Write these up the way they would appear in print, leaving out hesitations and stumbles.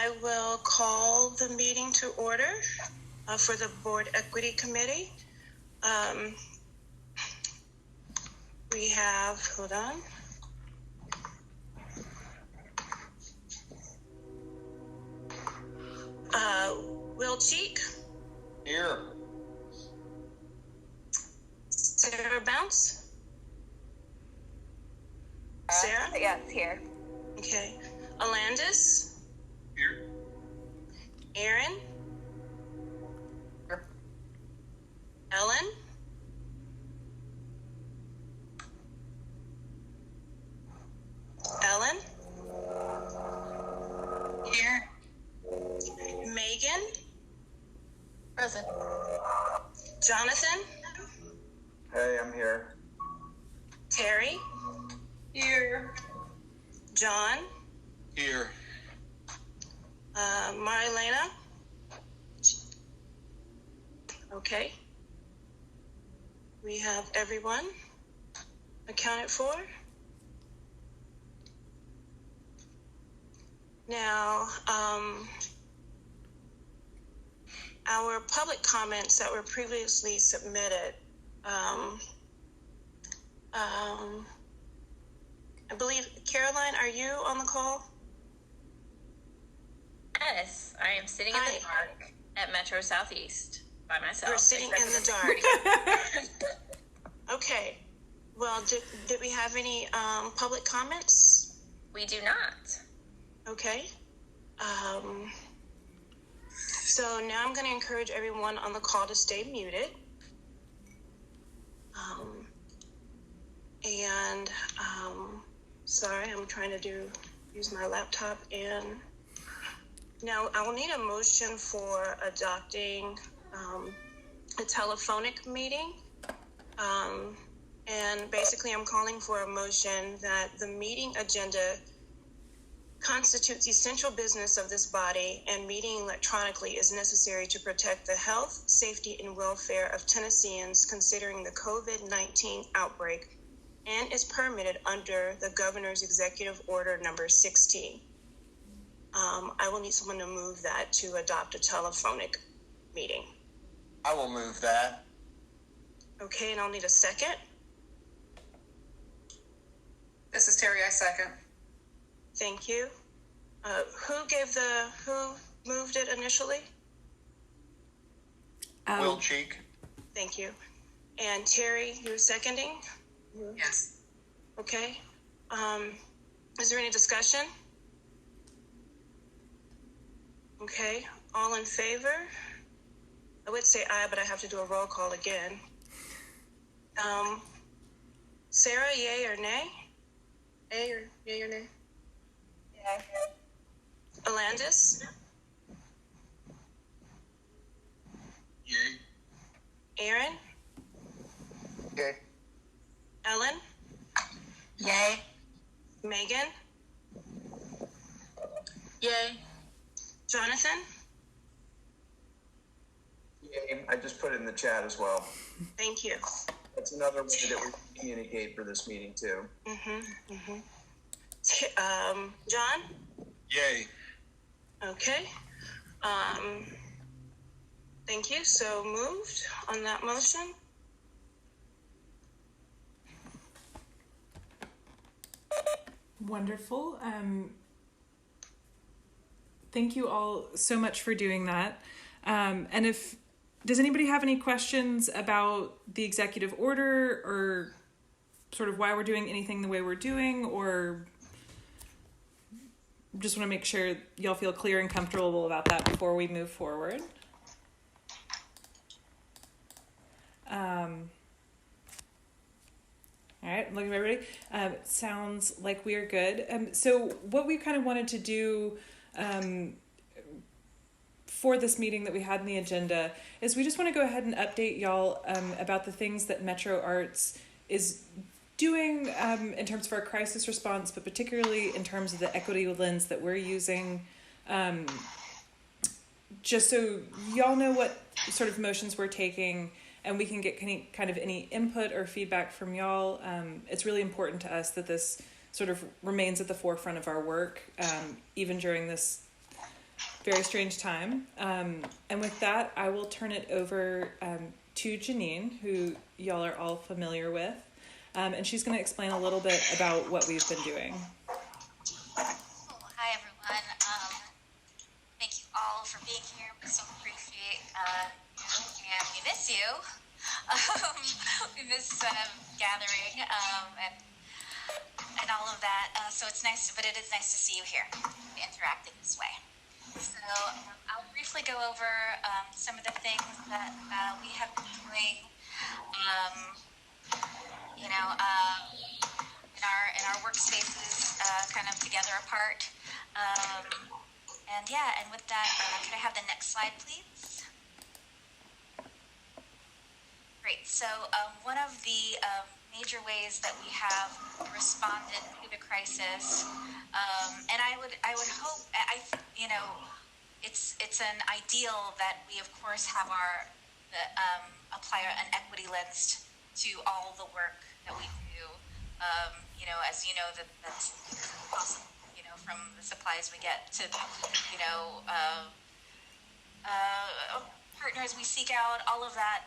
I will call the meeting to order for the Board Equity Committee. We have, hold on. Will Cheek. Here. Sarah Bounce. Sarah? Yes, here. Okay. Alandis. Here. Aaron. Here. Ellen. Ellen. Here. Megan. Present. Jonathan. Hey, I'm here. Terry. Here. John. Here. Marilena. Okay. We have everyone accounted for. Now, our public comments that were previously submitted, I believe, Caroline, are you on the call? Yes, I am sitting in the dark at Metro Southeast by myself. You're sitting in the dark. Okay. Well, did we have any public comments? We do not. Okay. So now I'm going to encourage everyone on the call to stay muted. Sorry, I'm trying to use my laptop. And now I will need a motion for adopting a telephonic meeting. And basically I'm calling for a motion that the meeting agenda constitutes essential business of this body, and meeting electronically is necessary to protect the health, safety, and welfare of Tennesseans considering the COVID-19 outbreak, and is permitted under the Governor's Executive Order number 16. I will need someone to move that to adopt a telephonic meeting. I will move that. Okay, and I'll need a second. This is Terry, I second. Thank you. Who moved it initially? Will Cheek. Thank you. And Terry, you were seconding? Yes. Okay. Is there any discussion? Okay. All in favor? I would say aye, but I have to do a roll call again. Sarah, yay or nay? Yay or nay? Yeah. Alandis? Yay. Aaron? Yay. Ellen? Yay. Megan? Yay. Jonathan? Yay. I just put it in the chat as well. Thank you. That's another way that we communicate for this meeting too. John? Yay. Okay. Thank you. So moved on that motion. Wonderful. Thank you all so much for doing that. And does anybody have any questions about the executive order or sort of why we're doing anything the way we're doing, or just want to make sure y'all feel clear and comfortable about that before we move forward? All right, looking at everybody. Sounds like we are good. So what we kind of wanted to do for this meeting that we had in the agenda is we just want to go ahead and update y'all about the things that Metro Arts is doing in terms of our crisis response, but particularly in terms of the equity lens that we're using, just so y'all know what sort of motions we're taking and we can get any input or feedback from y'all. It's really important to us that this sort of remains at the forefront of our work, even during this very strange time. And with that, I will turn it over to Janine, who y'all are all familiar with. And she's going to explain a little bit about what we've been doing. Hi, everyone. Thank you all for being here. We so appreciate you, and we miss you. We miss gathering and all of that. So it's nice, but it is nice to see you here, interacting this way. So I'll briefly go over some of the things that we have been doing, in our workspaces, kind of together apart. And with that, could I have the next slide, please? Great. So one of the major ways that we have responded to the crisis, and I would hope, it's an ideal that we of course have apply an equity lens to all the work that we do. As you know, that's possible. From the supplies we get to partners we seek out, all of that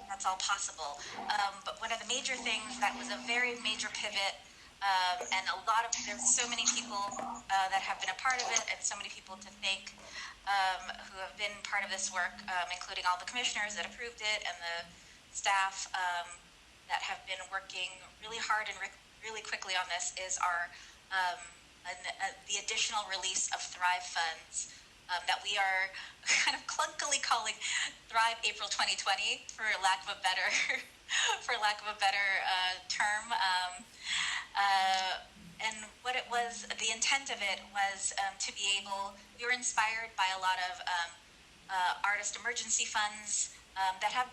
that's all possible. But one of the major things that was a very major pivot, and there's so many people that have been a part of it, and so many people to thank who have been part of this work, including all the commissioners that approved it and the staff that have been working really hard and really quickly on this, is the additional release of Thrive funds that we are kind of clunkily calling Thrive April 2020 for lack of a better term. And what it was, the intent of it was to be able. We were inspired by a lot of artist emergency funds that have.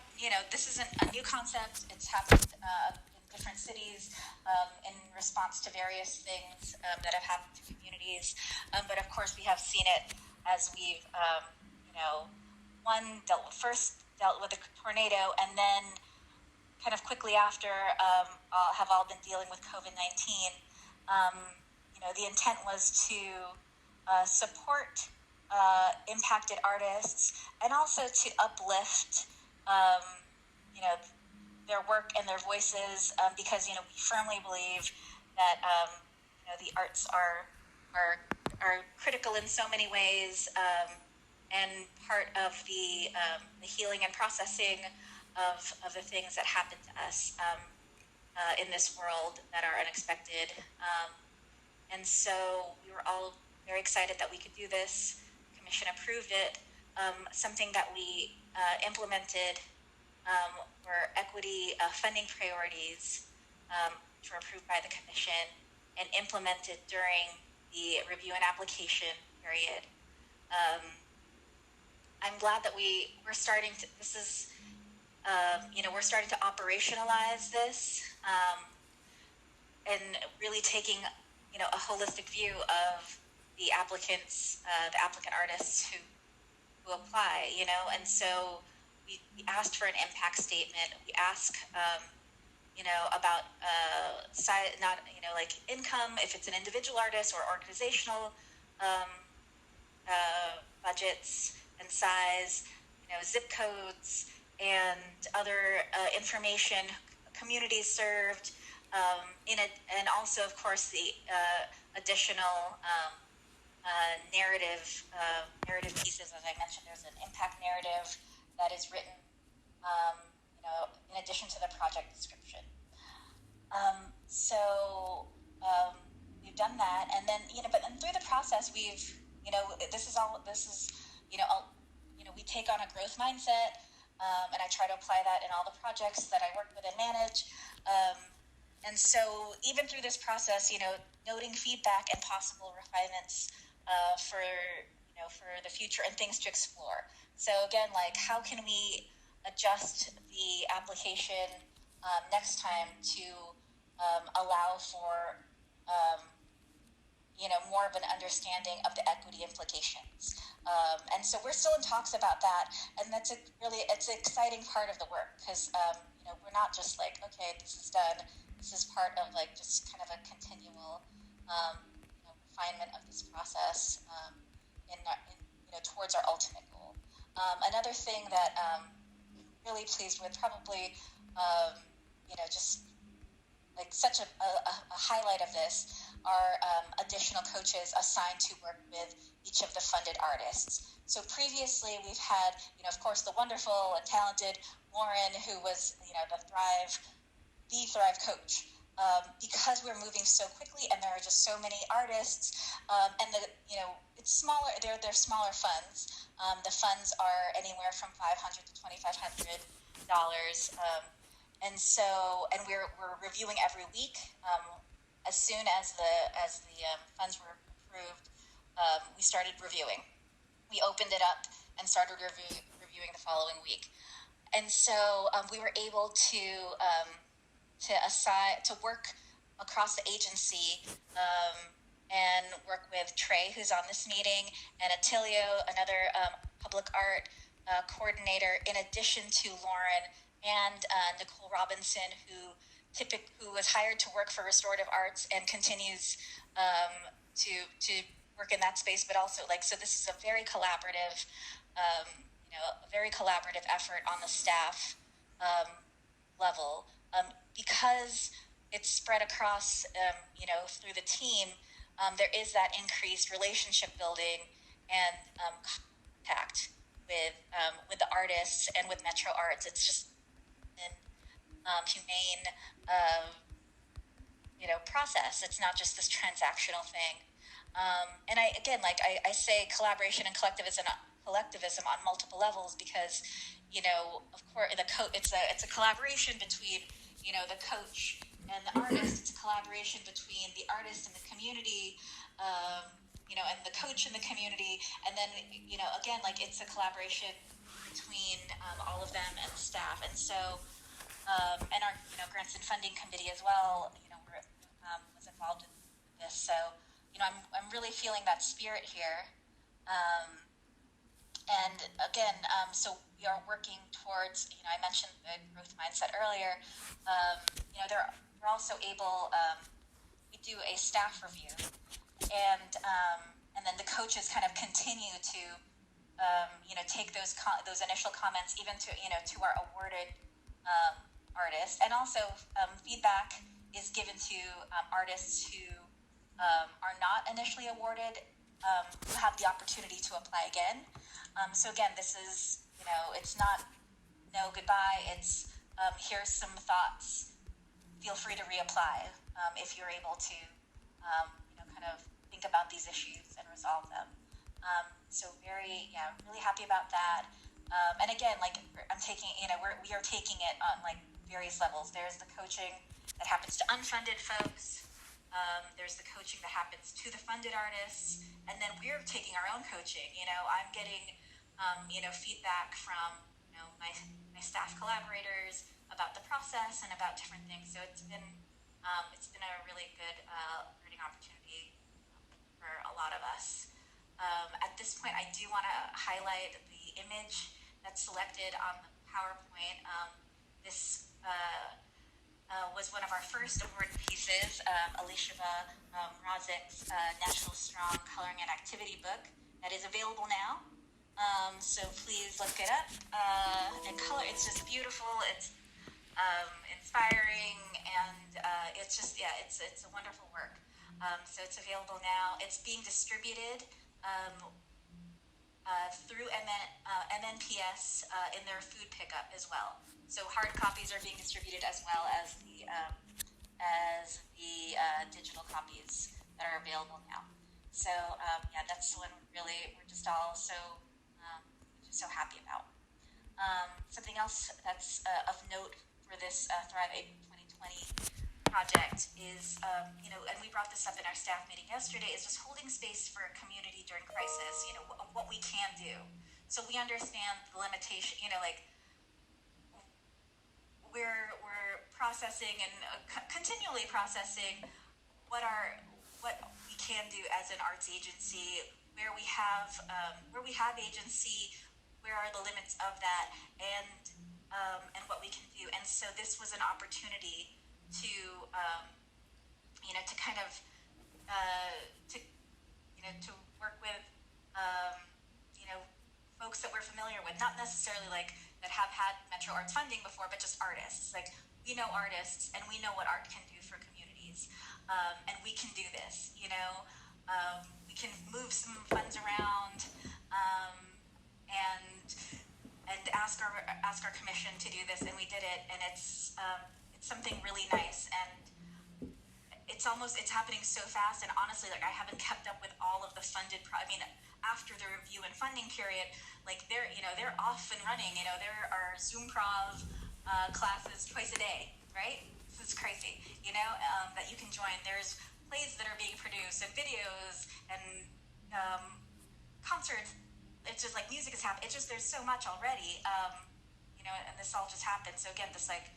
This isn't a new concept. It's happened in different cities in response to various things that have happened to communities. But of course, we have seen it as we've, first dealt with a tornado, and then kind of quickly after have all been dealing with COVID-19. The intent was to support impacted artists and also to uplift, their work and their voices, because we firmly believe that the arts are critical in so many ways, and part of the healing and processing of the things that happen to us in this world that are unexpected. And so we were all very excited that we could do this. The Commission approved it. Something that we implemented were equity funding priorities, which were approved by the Commission and implemented during the review and application period. I'm glad that we're starting to. We're starting to operationalize this, and really taking a holistic view of the applicant artists who apply. And so we asked for an impact statement. We asked about like income, if it's an individual artist, or organizational budgets and size, zip codes and other information, communities served, and also of course the additional narrative pieces. As I mentioned, there's an impact narrative that is written, in addition to the project description. So we've done that, and then but then through the process, we've we take on a growth mindset, and I try to apply that in all the projects that I work with and manage. And so even through this process, noting feedback and possible refinements for the future and things to explore. So again, like, how can we adjust the application next time to allow for more of an understanding of the equity implications. And so we're still in talks about that, and it's an exciting part of the work, because we're not just like, okay, this is done. This is part of like just kind of a continual refinement element of this process towards our ultimate goal. Another thing that really pleased with, probably just like such a highlight of this are additional coaches assigned to work with each of the funded artists. So previously we've had, of course, the wonderful and talented Lauren, who was, the Thrive coach. Because we're moving so quickly and there are just so many artists, and it's smaller, they're smaller funds. The funds are anywhere from $500 to $2,500. And we're reviewing every week. As soon as the funds were approved, we started reviewing. We opened it up and started reviewing the following week. And so we were able to work across the agency and work with Trey, who's on this meeting, and Attilio, another public art coordinator, in addition to Lauren and Nicole Robinson, who was hired to work for restorative arts and continues to work in that space, but also so this is a very collaborative, effort on the staff level. Because it's spread across, through the team, there is that increased relationship building and contact with the artists and with Metro Arts. It's just an humane, process. It's not just this transactional thing. And I say collaboration and collectivism on multiple levels because, of course, it's a collaboration between the coach and the artist. It's a collaboration between the artist and the community, and the coach and the community. And then, it's a collaboration between all of them and the staff. And so, and our, grants and funding committee as well, was involved in this. So, I'm really feeling that spirit here. And again, so we are working towards, I mentioned the growth mindset earlier. We're also able, we do a staff review, and then the coaches kind of continue to, take those initial comments even to our awarded artists, and also feedback is given to artists who are not initially awarded, who have the opportunity to apply again. So again, this is, it's not no goodbye. It's here's some thoughts. Feel free to reapply if you're able to, kind of think about these issues and resolve them. So really happy about that. And again, I'm taking, we are taking it on various levels. There's the coaching that happens to unfunded folks. There's the coaching that happens to the funded artists, and then we're taking our own coaching. I'm getting, feedback from, my staff collaborators about the process and about different things. So it's been a really good learning opportunity for a lot of us. At this point, I do want to highlight the image that's selected on the PowerPoint. This was one of our first award pieces, Elisheva Mrazek's Nashville Strong Coloring and Activity book that is available now. So please look it up and color. It's just beautiful. It's inspiring, and it's just, it's a wonderful work. So it's available now. It's being distributed through MNPS in their food pickup as well. So hard copies are being distributed as well as the digital copies that are available now. So that's one we're just all so happy about. Something else that's of note for this Thrive 2020 project is, and we brought this up in our staff meeting yesterday, is just holding space for a community during crisis, what we can do. So we understand the limitation, we're processing and continually processing what we can do as an arts agency, where we have agency, where are the limits of that, and what we can do. And so this was an opportunity to kind of to familiar with, not necessarily like that have had Metro Arts funding before, but just artists. Like, we know artists and we know what art can do for communities, and we can do this. We can move some funds around, and ask our commission to do this, and we did it, and it's something really nice, and it's happening so fast, and honestly, like, I haven't kept up with all of the funded after the review and funding period, like, they're off and running. There are Zoom Prov classes twice a day, right? This is crazy, that you can join. There's plays that are being produced, and videos, and concerts. It's just like music is happening. It's just, there's so much already, and this all just happened. So again, this like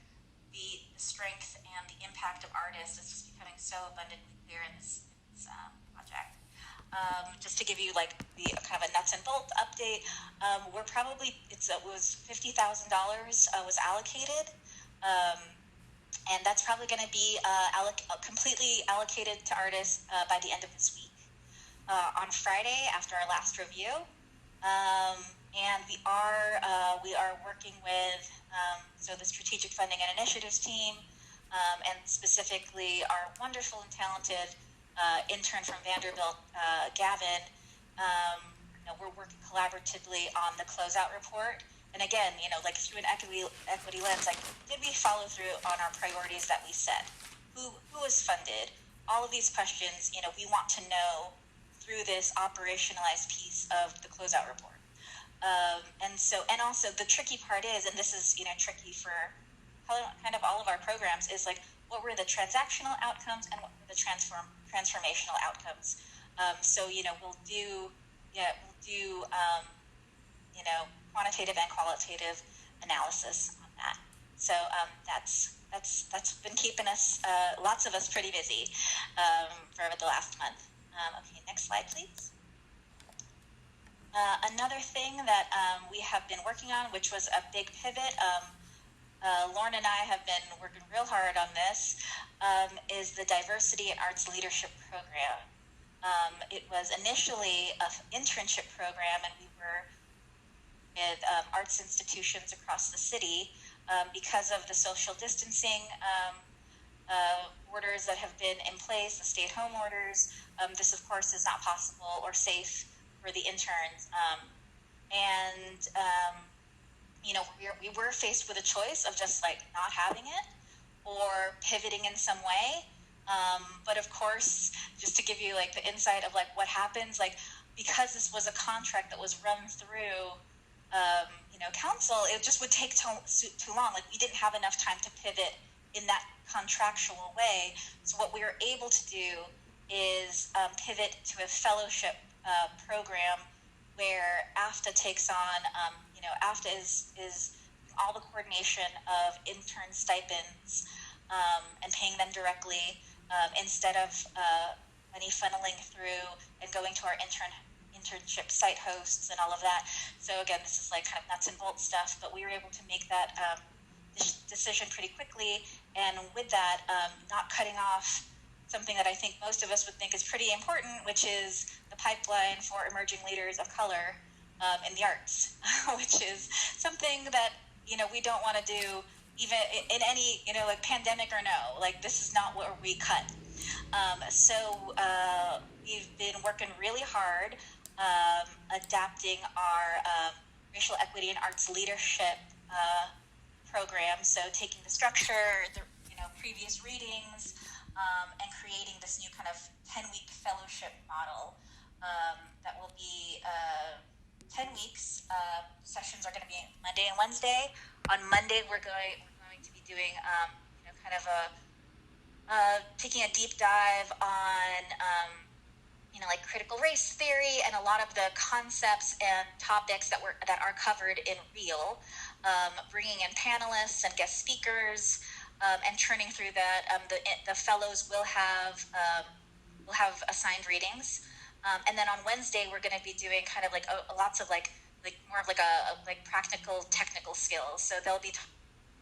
the strength and the impact of artists is just becoming so abundantly clear in this project. Just to give you like the kind of a nuts and bolts update, we're probably, it was $50,000 was allocated, and that's probably going to be completely allocated to artists by the end of this week. On Friday, after our last review, and we are working with the Strategic Funding and Initiatives team, and specifically our wonderful and talented intern from Vanderbilt, Gavin. We're working collaboratively on the closeout report. And again, like through an equity lens, like, did we follow through on our priorities that we set? Who was funded? All of these questions, we want to know through this operationalized piece of the closeout report. And also the tricky part is, and this is, tricky for kind of all of our programs, is like, what were the transactional outcomes and what were the transformational outcomes? We'll do quantitative and qualitative analysis on that. So that's been keeping us, lots of us, pretty busy for the last month. Okay, next slide, please. Another thing that we have been working on, which was a big pivot, Lauren and I have been working real hard on this, is the Diversity and Arts Leadership Program. It was initially an internship program, and we were with arts institutions across the city. Because of the social distancing orders that have been in place, the stay-at-home orders, this, of course, is not possible or safe for the interns. We were faced with a choice of just like not having it or pivoting in some way. But of course, just to give you like the insight of like what happens, like, because this was a contract that was run through, council, it just would take too long. Like, we didn't have enough time to pivot in that contractual way. So what we were able to do is pivot to a fellowship program where AFTA takes on, AFTA is all the coordination of intern stipends and paying them directly instead of money funneling through and going to our internship site hosts and all of that. So again, this is like kind of nuts and bolts stuff, but we were able to make that decision pretty quickly, and with that, not cutting off something that I think most of us would think is pretty important, which is the pipeline for emerging leaders of color in the arts, which is something that, we don't want to do even in any, like pandemic or no, like this is not where we cut. So we've been working really hard adapting our racial equity and arts leadership program. So taking the structure, the previous readings, and creating this new kind of 10-week fellowship model that will be 10 weeks. Sessions are going to be Monday and Wednesday. On Monday, we're going to be doing kind of taking a deep dive on like critical race theory and a lot of the concepts and topics that are covered in Real, bringing in panelists and guest speakers, and churning through that. The fellows will have assigned readings, and then on Wednesday we're going to be doing kind of like lots of like more of like practical technical skills. So they'll be talking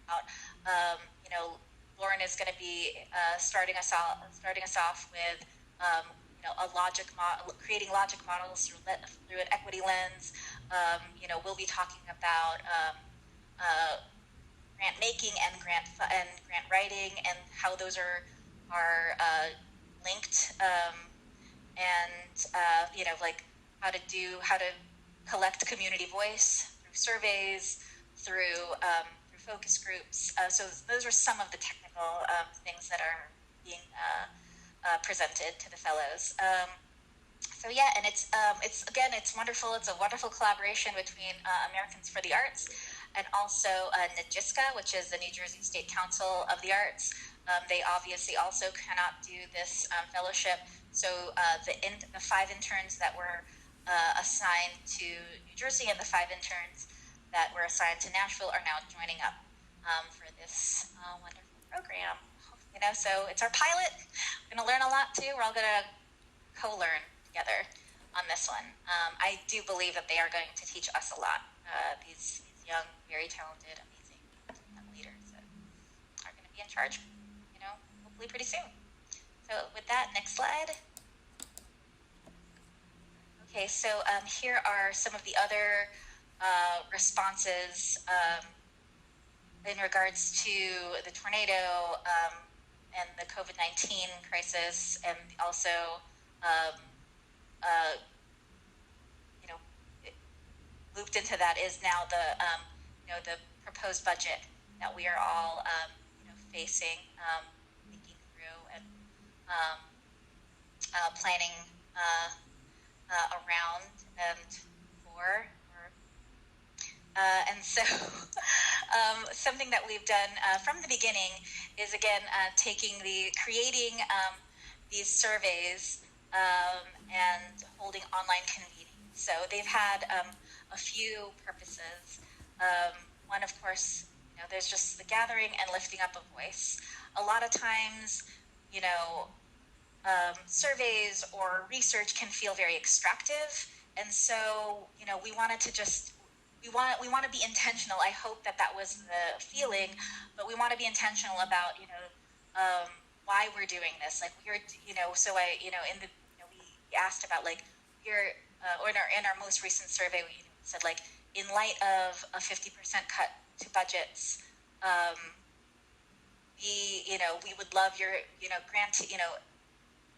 about Lauren is going to be starting us off with creating logic models through an equity lens. We'll be talking about grant making and grant writing and how those are linked, like how to collect community voice through surveys, through focus groups. So those are some of the technical things that are being presented to the fellows. And it's wonderful. It's a wonderful collaboration between Americans for the Arts and also NJISCA, which is the New Jersey State Council of the Arts. They obviously also cannot do this fellowship. So the 5 interns that were assigned to New Jersey and the 5 interns that were assigned to Nashville are now joining up for this wonderful program. So it's our pilot. We're going to learn a lot too. We're all going to co-learn together on this one. I do believe that they are going to teach us a lot. These young, very talented, amazing leaders that are going to be in charge, hopefully pretty soon. So with that, next slide. Okay, so here are some of the other responses in regards to the tornado and the COVID-19 crisis, and also looped into that is now the proposed budget that we are all facing, thinking through, and planning around and for. And so something that we've done from the beginning is, again, creating these surveys and holding online convening. So they've had a few purposes. One, of course, there's just the gathering and lifting up a voice. A lot of times, surveys or research can feel very extractive, and so we wanted to just we want to be intentional. I hope that was the feeling, but we want to be intentional about why we're doing this. Like we asked about in our most recent survey we said, like, in light of a 50% cut to budgets, we would love your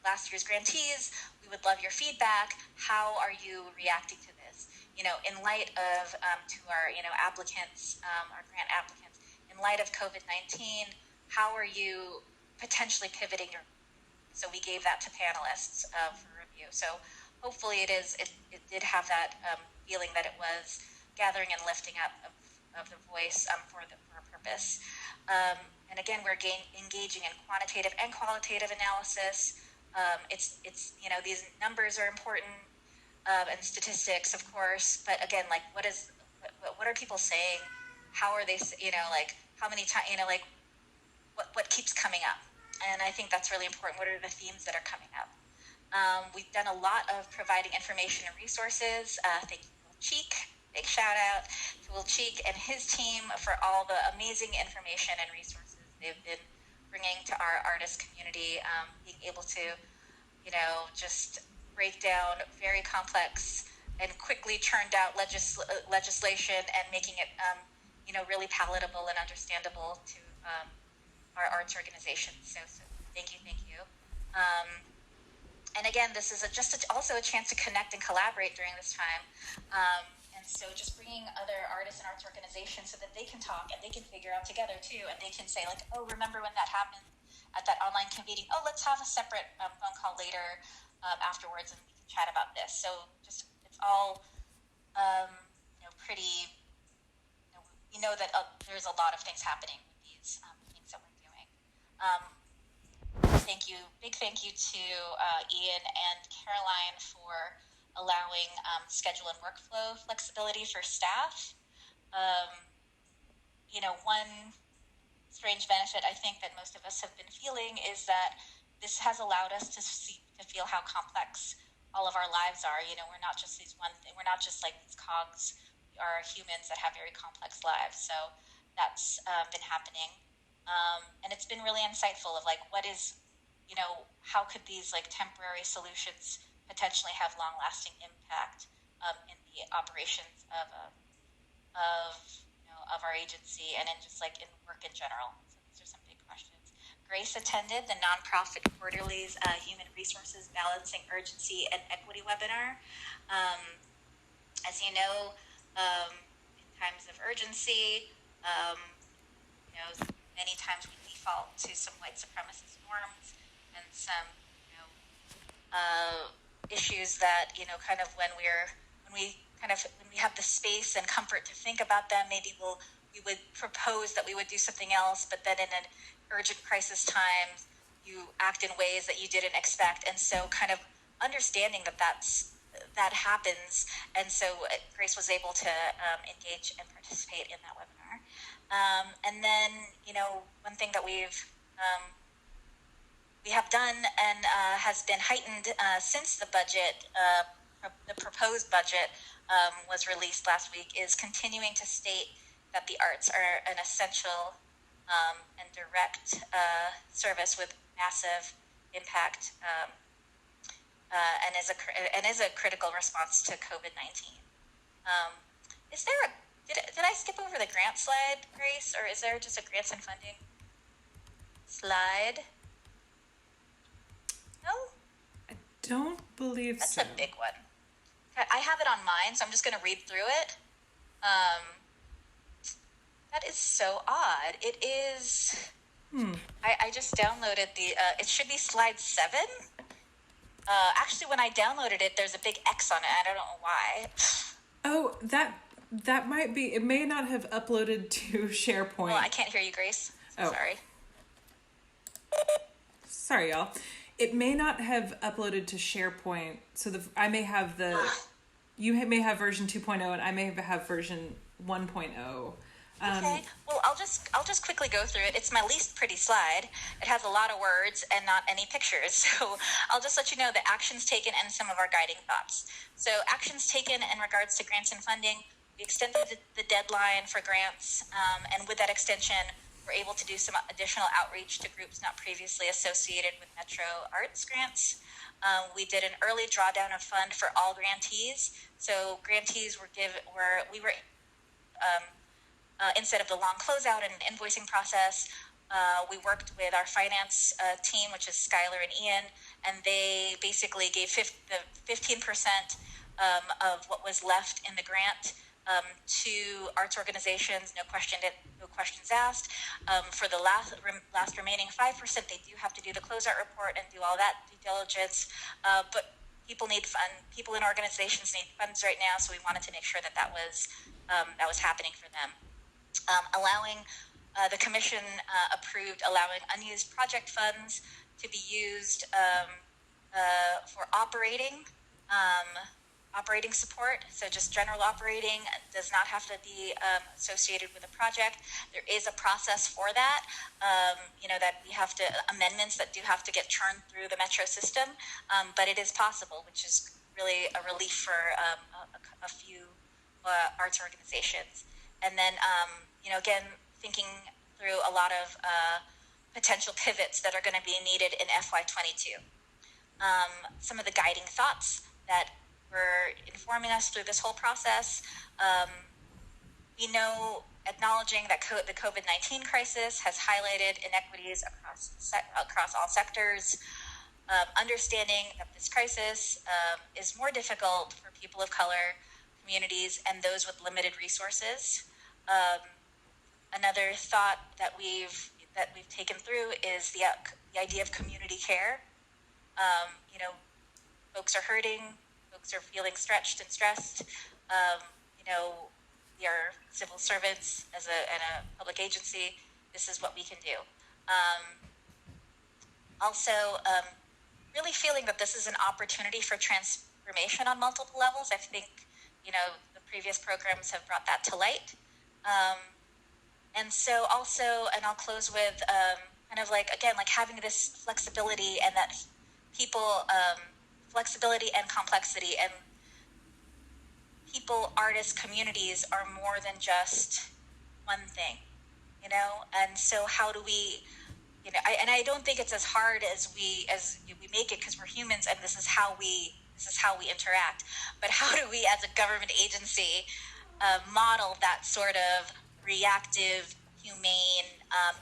last year's grantees, we would love your feedback. How are you reacting to this? In light of to our applicants, our grant applicants, in light of COVID-19, how are you potentially pivoting your? So we gave that to panelists for review. So hopefully it did have that feeling that it was gathering and lifting up of the voice for a purpose. And again, we're engaging in quantitative and qualitative analysis. It's these numbers are important. And statistics, of course, but again, like, what are people saying? How are they, how many times, what keeps coming up? And I think that's really important. What are the themes that are coming up? We've done a lot of providing information and resources. Thank you, Will Cheek. Big shout out to Will Cheek and his team for all the amazing information and resources they've been bringing to our artist community, being able to, just break down very complex and quickly churned out legislation and making it, really palatable and understandable to our arts organizations. So thank you. And again, this is also a chance to connect and collaborate during this time. And so just bringing other artists and arts organizations so that they can talk and they can figure out together too, and they can say, like, oh, remember when that happened at that online convening? Oh, let's have a separate phone call later afterwards, and we can chat about this. So just it's all pretty. That there's a lot of things happening with these things that we're doing. Big thank you to Ian and Caroline for allowing schedule and workflow flexibility for staff. One strange benefit I think that most of us have been feeling is that this has allowed us to feel how complex all of our lives are. We're not just we're not just like these cogs. We are humans that have very complex lives. So that's been happening. And it's been really insightful of, like, what is how could these like temporary solutions potentially have long-lasting impact in the operations of our agency and in just like in work in general. So these are some big questions. Grace attended the nonprofit quarterly's Human Resources Balancing Urgency and Equity webinar. As you know, in times of urgency, many times we default to some white supremacist norms and some, issues that, kind of when we have the space and comfort to think about them, maybe we would propose that we would do something else, but then in an urgent crisis time, you act in ways that you didn't expect. And so kind of understanding that happens. And so Grace was able to engage and participate in that webinar. And then, one thing that we have done and has been heightened since the budget, the proposed budget was released last week, is continuing to state that the arts are an essential and direct service with massive impact and is a critical response to COVID-19. Is there did I skip over the grant slide, Grace, or is there just a grants and funding slide? No? I don't believe That's so. a big one. I have it on mine, so I'm just going to read through it. That is so odd. It is... I just downloaded it should be slide 7. Actually, when I downloaded it, there's a big X on it. I don't know why. Oh, that might be... It may not have uploaded to SharePoint. Well, I can't hear you, Grace. Sorry. Sorry, y'all. It may not have uploaded to SharePoint, so I may have you may have version 2.0 and I may have version 1.0. Okay. Well, I'll just quickly go through it. It's my least pretty slide. It has a lot of words and not any pictures. So I'll just let you know the actions taken and some of our guiding thoughts. So actions taken in regards to grants and funding, we extended the deadline for grants, and with that extension, we're able to do some additional outreach to groups not previously associated with Metro Arts grants. We did an early drawdown of fund for all grantees. So grantees instead of the long closeout and invoicing process, we worked with our finance team, which is Skylar and Ian, and they basically gave the 15% of what was left in the grant to arts organizations, no questions asked. For the last remaining 5%, they do have to do the closeout report and do all that due diligence. But people need fund. People in organizations need funds right now, so we wanted to make sure that was happening for them. Allowing the commission approved allowing unused project funds to be used for operating support. So just general operating does not have to be associated with a project. There is a process for that, that we have to, amendments that do have to get churned through the Metro system, but it is possible, which is really a relief for a few arts organizations. And then, again, thinking through a lot of potential pivots that are going to be needed in FY22. Some of the guiding thoughts that were informing us through this whole process. We know, acknowledging that the COVID-19 crisis has highlighted inequities across all sectors, understanding that this crisis is more difficult for people of color, communities, and those with limited resources. Another thought that we've taken through is the idea of community care. Folks are hurting. Folks are feeling stretched and stressed. We are civil servants and a public agency. This is what we can do. Also, really feeling that this is an opportunity for transformation on multiple levels. I think, the previous programs have brought that to light. And so also, and I'll close with having this flexibility and that people, flexibility and complexity, and people, artists, communities are more than just one thing, and so how do we I don't think it's as hard as we make it, because we're humans and this is how we interact. But how do we, as a government agency, model that sort of reactive, humane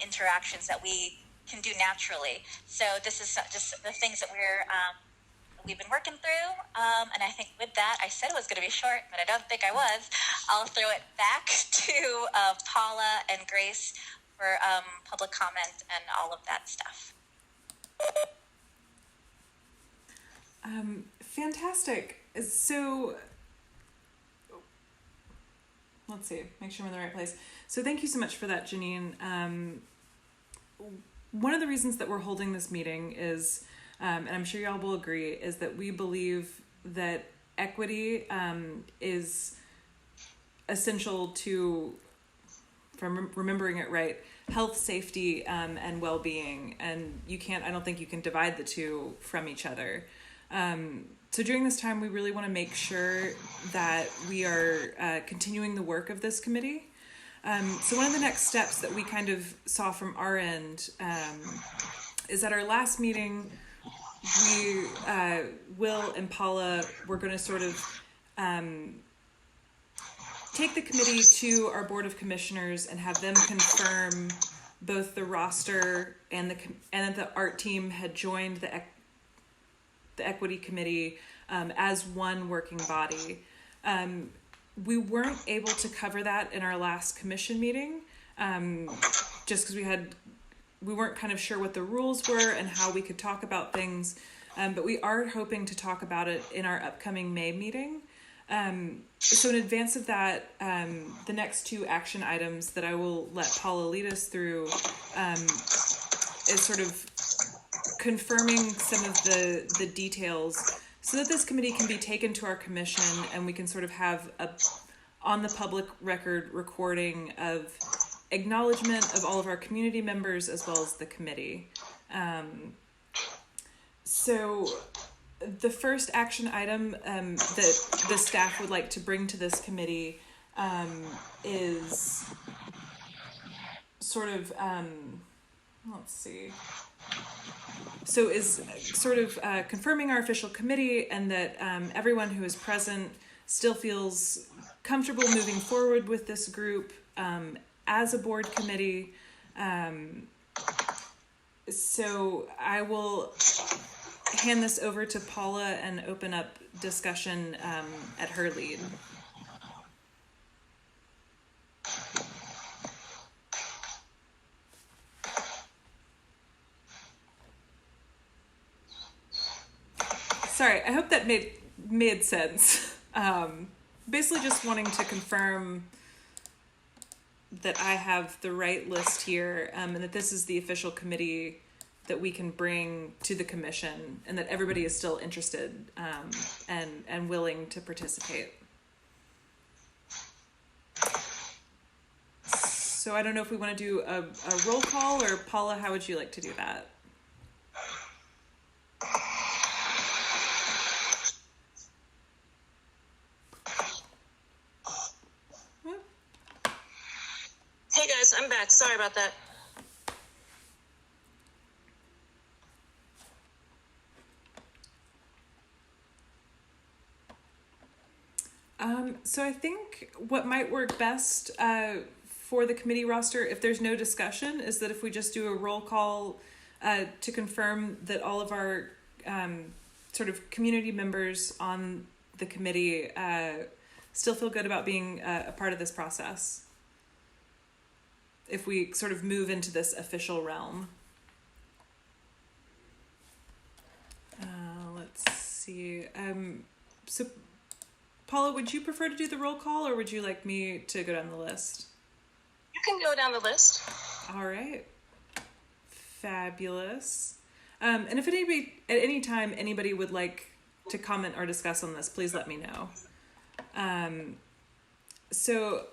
interactions that we can do naturally? So this is just the things that we've been working through. And I think with that, I said it was going to be short, but I don't think I was. I'll throw it back to Paula and Grace for public comment and all of that stuff. Fantastic. So let's see, make sure I'm in the right place. So thank you so much for that, Janine. One of the reasons that we're holding this meeting is, and I'm sure y'all will agree, is that we believe that equity is essential to, if I'm remembering it right, health, safety, and well-being. And I don't think you can divide the two from each other. So during this time, we really want to make sure that we are continuing the work of this committee. So one of the next steps that we kind of saw from our end is at our last meeting, Will and Paula were going to sort of take the committee to our Board of Commissioners and have them confirm both the roster and that the art team had joined the equity committee as one working body. We weren't able to cover that in our last commission meeting, just because we weren't kind of sure what the rules were and how we could talk about things. But we are hoping to talk about it in our upcoming May meeting. So in advance of that, the next two action items that I will let Paula lead us through is sort of confirming some of the details so that this committee can be taken to our commission and we can sort of have on the public record recording of acknowledgement of all of our community members as well as the committee. So the first action item that the staff would like to bring to this committee is sort of, let's see. So is sort of confirming our official committee and that everyone who is present still feels comfortable moving forward with this group as a board committee. So I will hand this over to Paula and open up discussion at her lead. Sorry, I hope that made sense. Basically just wanting to confirm that I have the right list here, and that this is the official committee that we can bring to the commission, and that everybody is still interested and willing to participate. So I don't know if we want to do a roll call, or Paula, how would you like to do that? Hey guys, I'm back. Sorry about that. So I think what might work best for the committee roster, if there's no discussion, is that if we just do a roll call to confirm that all of our sort of community members on the committee still feel good about being a part of this process. If we sort of move into this official realm. Let's see. So Paula, would you prefer to do the roll call, or would you like me to go down the list? You can go down the list. All right. Fabulous. And if anybody, at any time anybody would like to comment or discuss on this, please let me know. So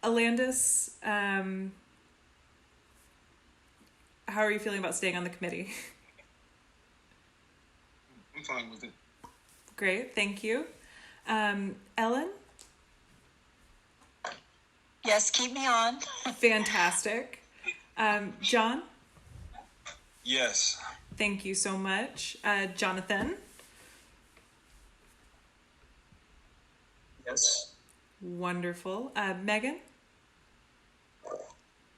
Alandis, how are you feeling about staying on the committee? I'm fine with it. Great, thank you. Ellen? Yes, keep me on. Fantastic. John? Yes. Thank you so much. Jonathan? Yes. Wonderful. Megan?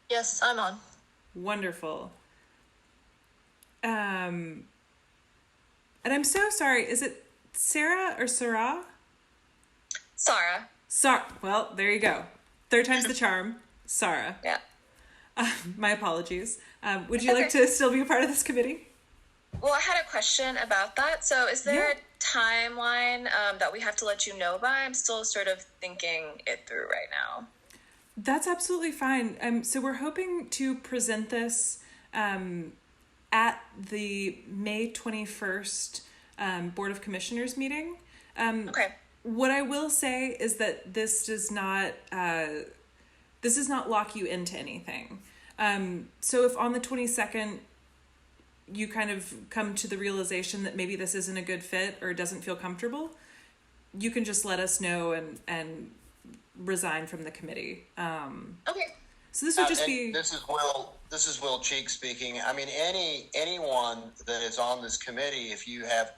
Yes, I'm on. Wonderful. And I'm so sorry. Is it Sarah or Sarah? Sarah. Well, there you go. Third time's the charm. Sarah. Yeah. My apologies. Would you like to still be a part of this committee? Well, I had a question about that. So is there a timeline that we have to let you know by? I'm still sort of thinking it through right now. That's absolutely fine. So we're hoping to present this at the May 21st Board of Commissioners meeting. Okay. What I will say is that this does not lock you into anything. So if on the 22nd you kind of come to the realization that maybe this isn't a good fit or doesn't feel comfortable, you can just let us know and resign from the committee. Okay. So this would just be... This is Will Cheek speaking. I mean, anyone that is on this committee, if you have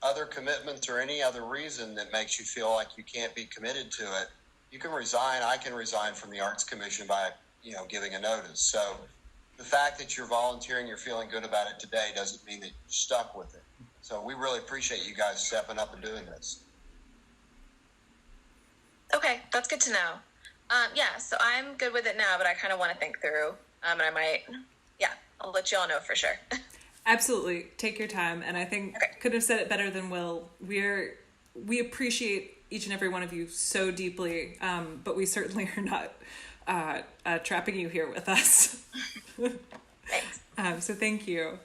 other commitments or any other reason that makes you feel like you can't be committed to it, you can resign. I can resign from the Arts Commission by, giving a notice. So the fact that you're volunteering, you're feeling good about it today doesn't mean that you're stuck with it. So we really appreciate you guys stepping up and doing this. Okay, that's good to know. So I'm good with it now, but I kind of want to think through. And I might, I'll let you all know for sure. Absolutely. Take your time. And I think could have said it better than Will. We appreciate each and every one of you so deeply, but we certainly are not trapping you here with us. Thanks. So thank you.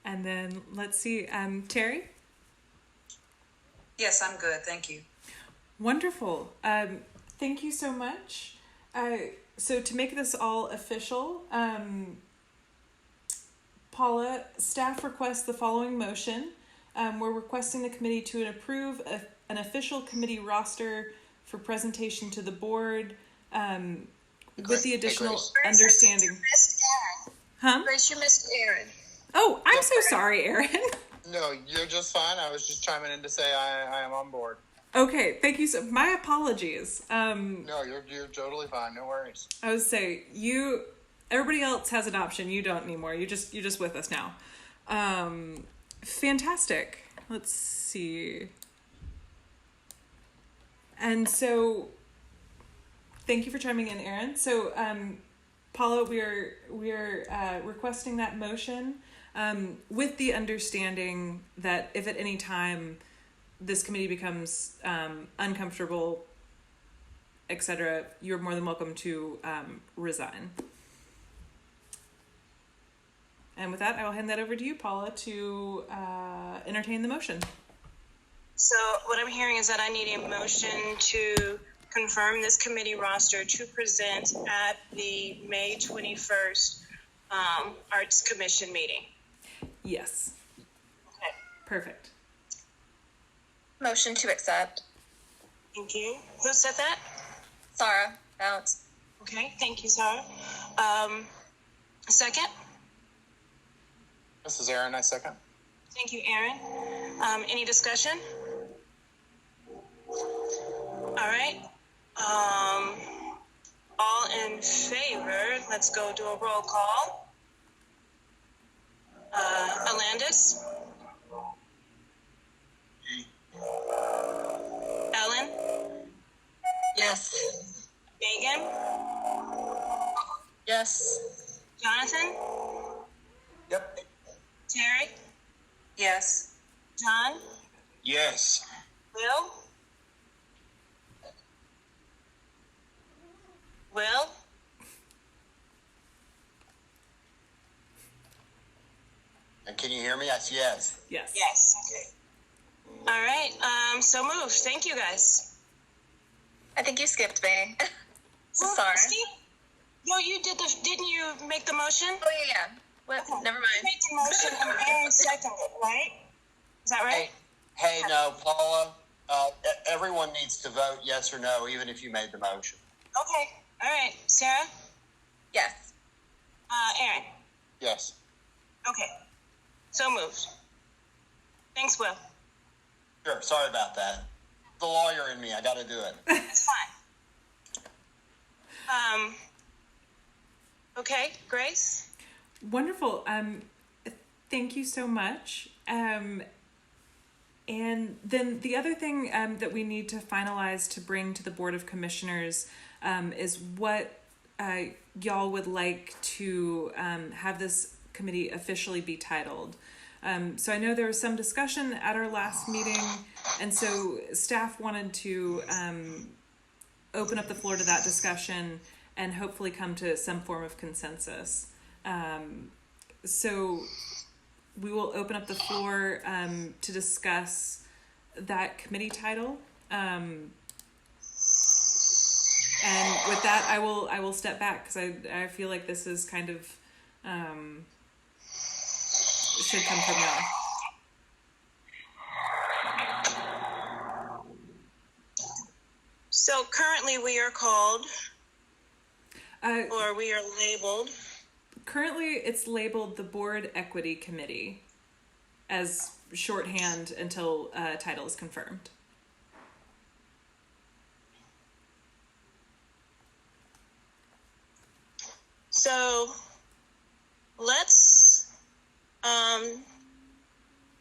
And then let's see, Terry? Yes, I'm good. Thank you. Wonderful. Thank you so much. So to make this all official, Paula, staff requests the following motion. We're requesting the committee to approve an official committee roster for presentation to the board with the additional understanding. Huh? Grace, you missed Aaron. Oh, I'm so sorry, Aaron. No, you're just fine. I was just chiming in to say I am on board. Okay, thank you. So my apologies. No, you're totally fine. No worries. I would say everybody else has an option. You don't anymore. You're just with us now. Fantastic. Let's see. And so, thank you for chiming in, Aaron. So, Paula, we are requesting that motion with the understanding that if at any time this committee becomes uncomfortable, etc., you're more than welcome to resign. And with that, I will hand that over to you, Paula, to entertain the motion. So what I'm hearing is that I need a motion to confirm this committee roster to present at the May 21st Arts Commission meeting. Yes. Okay. Perfect. Motion to accept. Thank you. Who said that? Sarah, bounce. Okay, thank you, Sarah. Second? This is Aaron. I second. Thank you, Aaron. Any discussion? All right. All in favor, let's go do a roll call. Alandis? Ellen? Yes. Megan? Yes. Jonathan? Yep. Terry? Yes. John? Yes. Will? Will? And can you hear me? Yes. Yes. Yes. Yes. Okay. All right. So moved. Thank you, guys. I think you skipped me. Well, Sorry. Steve, no, you did didn't you make the motion? Oh, yeah. Well, never You mind. made the motion and Aaron seconded it, right? Is that right? Hey, no, Paula. Everyone needs to vote yes or no, even if you made the motion. Okay. All right. Sarah? Yes. Aaron. Yes. Okay. So moved. Thanks, Will. Sure. Sorry about that. The lawyer in me, I got to do it. It's fine. Okay, Grace? Wonderful. Thank you so much. And then the other thing that we need to finalize to bring to the Board of Commissioners is what y'all would like to have this committee officially be titled. So I know there was some discussion at our last meeting, and so staff wanted to open up the floor to that discussion and hopefully come to some form of consensus. So we will open up the floor to discuss that committee title. And with that, I will step back because I feel like this is kind of should come from y'all. So currently we are called, or we are labeled. Currently, it's labeled the Board Equity Committee as shorthand until title is confirmed. So let's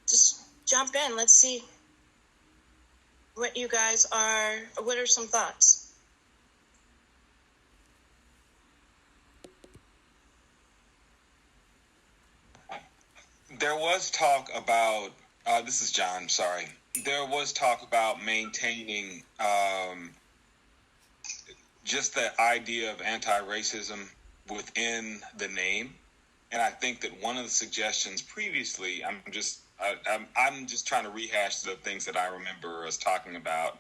just jump in. Let's see what you guys are, what are some thoughts? There was talk about, this is John, sorry. There was talk about maintaining just the idea of anti-racism within the name. And I think that one of the suggestions previously, I'm just trying to rehash the things that I remember us talking about.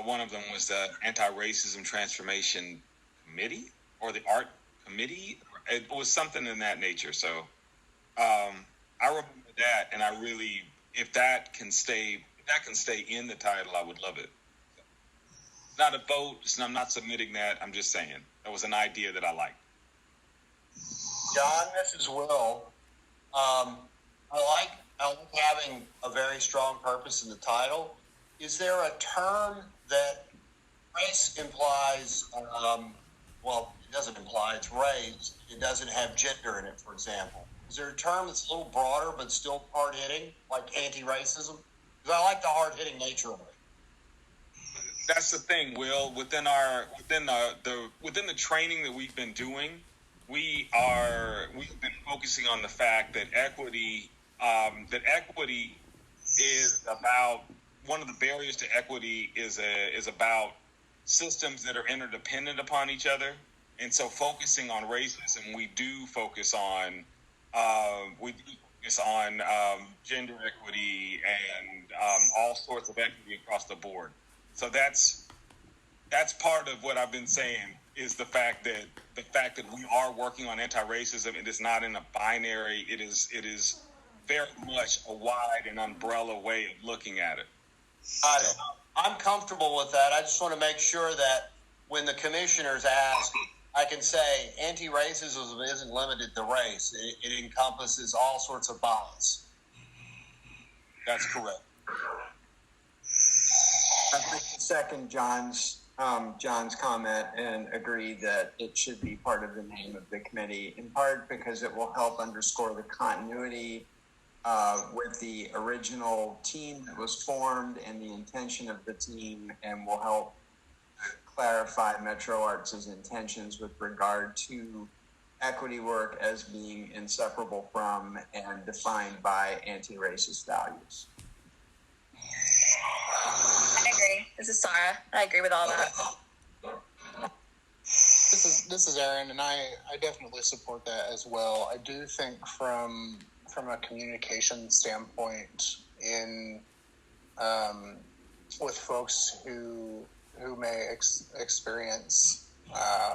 One of them was the Anti-Racism Transformation Committee or the Art Committee. It was something in that nature. So I remember that, and I really, if that can stay in the title, I would love it. It's not a vote. I'm not submitting that. I'm just saying that was an idea that I liked. John, this is Will. I like having a very strong purpose in the title. Is there a term that race implies, well, it doesn't imply, it's race. It doesn't have gender in it, for example. Is there a term that's a little broader but still hard-hitting, like anti-racism? Because I like the hard-hitting nature of it. That's the thing, Will. Within the training that we've been doing, we've been focusing on the fact that equity is about, one of the barriers to equity is about systems that are interdependent upon each other. And so focusing on racism, we do focus on gender equity and all sorts of equity across the board. So that's part of what I've been saying, is the fact that we are working on anti-racism. It is not in a binary. It is very much a wide and umbrella way of looking at it. I'm comfortable with that. I just want to make sure that when the commissioners ask, I can say anti-racism isn't limited to race. It encompasses all sorts of bias. That's correct. I second John's comment and agree that it should be part of the name of the committee, in part because it will help underscore the continuity with the original team that was formed and the intention of the team, and will help clarify Metro Arts' intentions with regard to equity work as being inseparable from and defined by anti-racist values. I agree. This is Sarah. I agree with all that. This is Aaron, and I definitely support that as well. I do think from a communication standpoint, in with folks who may experience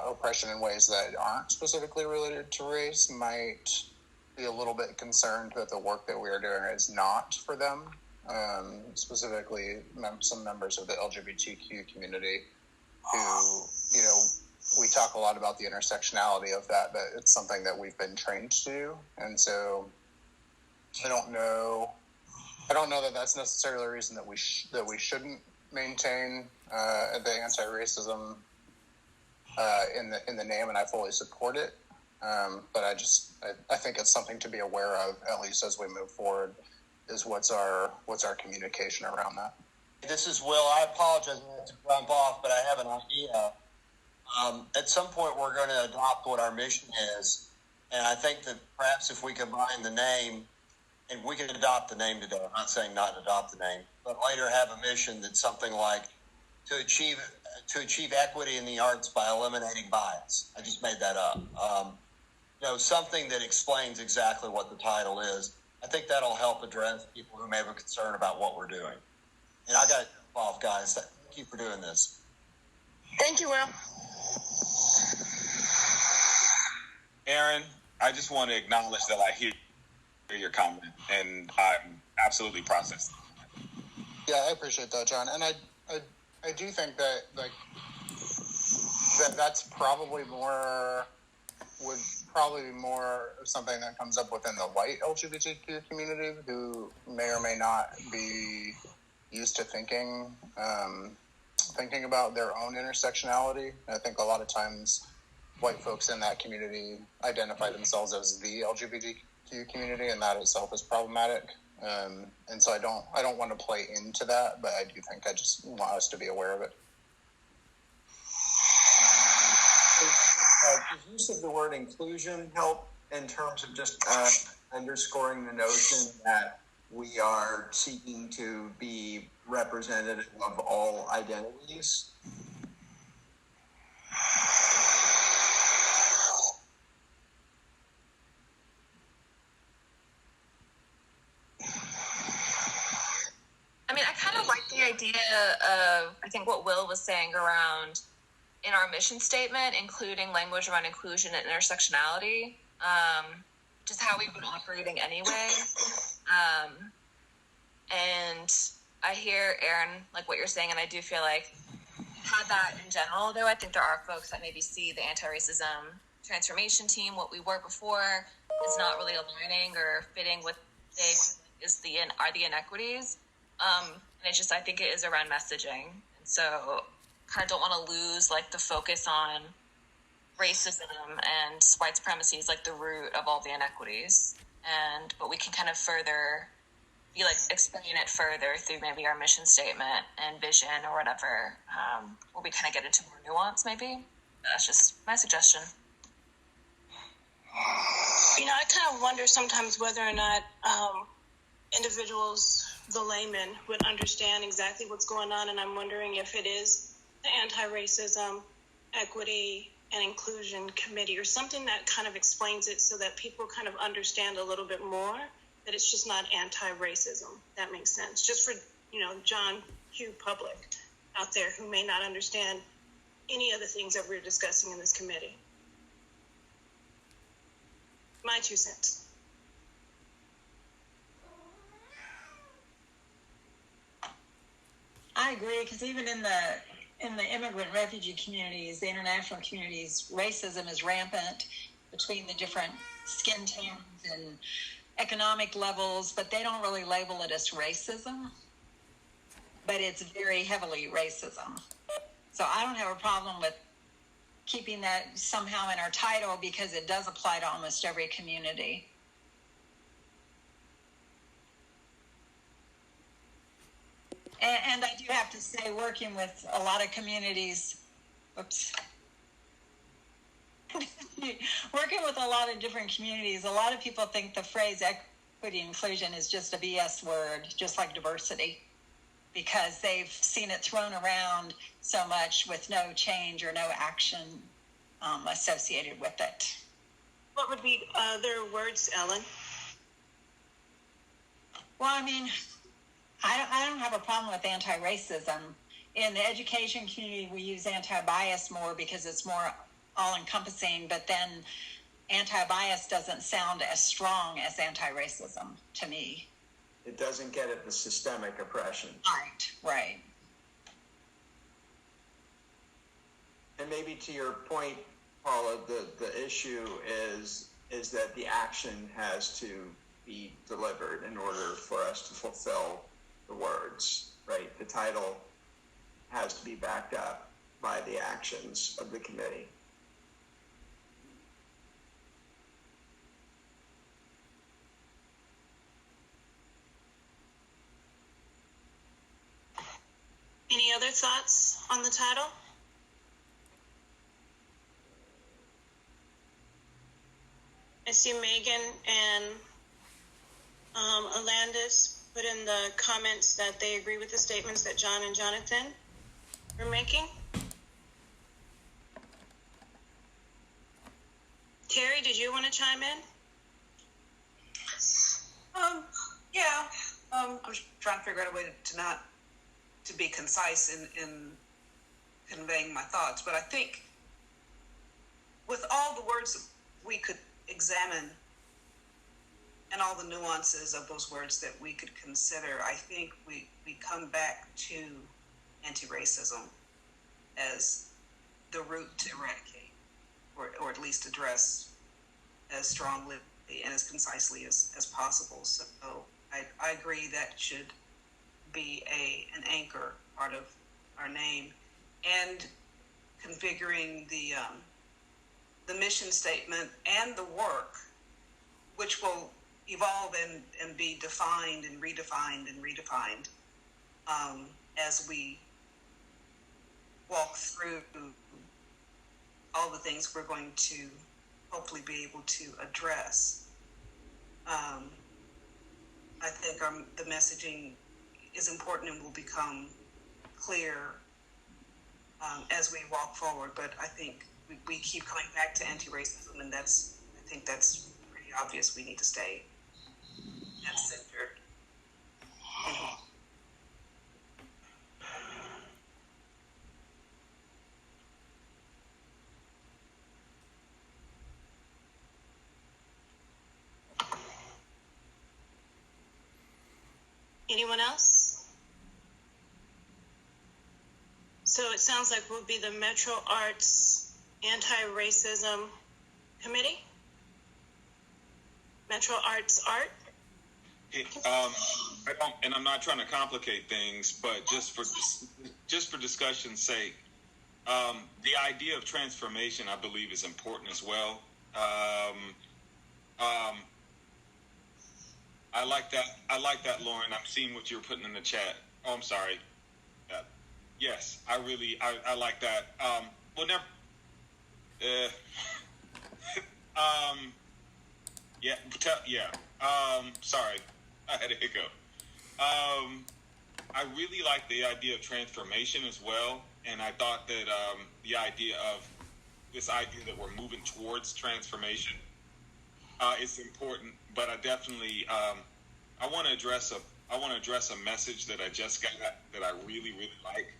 oppression in ways that aren't specifically related to race, might be a little bit concerned that the work that we are doing is not for them. Specifically, some members of the LGBTQ community who, we talk a lot about the intersectionality of that, but it's something that we've been trained to do. And so I don't know that that's necessarily a reason that we shouldn't maintain the anti-racism in the name, and I fully support it. But I think it's something to be aware of, at least as we move forward, is what's our communication around that. This is Will. I apologize to jump off, but I have an idea. At some point, we're going to adopt what our mission is, and I think that perhaps if we combine the name, and we can adopt the name today. I'm not saying not adopt the name, but later have a mission that's something like to achieve equity in the arts by eliminating bias. I just made that up. Something that explains exactly what the title is. I think that'll help address people who may have a concern about what we're doing. And I got to jump off, guys. Thank you for doing this. Thank you, Will. Aaron, I just want to acknowledge that I hear your comment, and I'm absolutely processing. Yeah, I appreciate that, John. And I do think that that's probably would probably be more of something that comes up within the white LGBTQ community, who may or may not be used to thinking about their own intersectionality. I think a lot of times white folks in that community identify themselves as the LGBTQ community, and that itself is problematic. And so I don't want to play into that, but I do think I just want us to be aware of it. Does use of the word inclusion help in terms of just underscoring the notion that we are seeking to be representative of all identities? I mean, I kind of like the idea of, I think what Will was saying around in our mission statement, including language around inclusion and intersectionality, just how we've been operating anyway. And I hear, Aaron, like what you're saying, and I do feel like had that in general, though I think there are folks that maybe see the anti-racism transformation team, what we were before, is not really aligning or fitting with are the inequities. And it's just, I think it is around messaging. And so kind of don't want to lose like the focus on racism and white supremacy is like the root of all the inequities. But we can kind of further explain it further through maybe our mission statement and vision or whatever, where we kind of get into more nuance maybe. That's just my suggestion. I kind of wonder sometimes whether or not individuals, the laymen, would understand exactly what's going on, and I'm wondering if it is the Anti-Racism, Equity, and Inclusion Committee or something that kind of explains it so that people kind of understand a little bit more that it's just not anti-racism. That makes sense. Just for, John Q. public out there who may not understand any of the things that we're discussing in this committee. My 2 cents. I agree, because even in the immigrant refugee communities, the international communities, racism is rampant between the different skin tones and economic levels, but they don't really label it as racism, but it's very heavily racism. So I don't have a problem with keeping that somehow in our title because it does apply to almost every community. And I do have to say, working with a lot of communities, working with a lot of different communities, a lot of people think the phrase equity inclusion is just a BS word, just like diversity, because they've seen it thrown around so much with no change or no action associated with it. What would be other words, Ellen? Well, I mean, I don't have a problem with anti-racism. In the education community, we use anti-bias more because it's more all-encompassing, but then anti-bias doesn't sound as strong as anti-racism to me. It doesn't get at the systemic oppression. Right. And maybe to your point, Paula, the issue is that the action has to be delivered in order for us to fulfill the words, right? The title has to be backed up by the actions of the committee. Any other thoughts on the title? I see Megan and Alandis put in the comments that they agree with the statements that John and Jonathan were making. Terry, did you want to chime in? Yeah. I'm just trying to figure out a way to be concise in conveying my thoughts. But I think with all the words we could examine and all the nuances of those words that we could consider, I think we come back to anti-racism as the route to eradicate, or at least address as strongly and as concisely as possible. So I agree that should be an anchor part of our name, and configuring the mission statement and the work, which will evolve and be defined and redefined as we walk through all the things we're going to hopefully be able to address. I think the messaging is important and will become clear as we walk forward, but I think we keep coming back to anti-racism, and I think that's pretty obvious. We need to stay at center. Anyone else? So it sounds like we'll be the Metro Arts Anti-Racism Committee? Metro Arts Art? And I'm not trying to complicate things, but just for discussion's sake, the idea of transformation, I believe, is important as well. I like that, Lauren. I'm seeing what you're putting in the chat. Oh, I'm sorry. Yes, I like that. Well, never. Sorry, I had a hiccup. I really like the idea of transformation as well, and I thought that the idea of this idea that we're moving towards transformation is important. But I definitely I want to address a message that I just got that I really like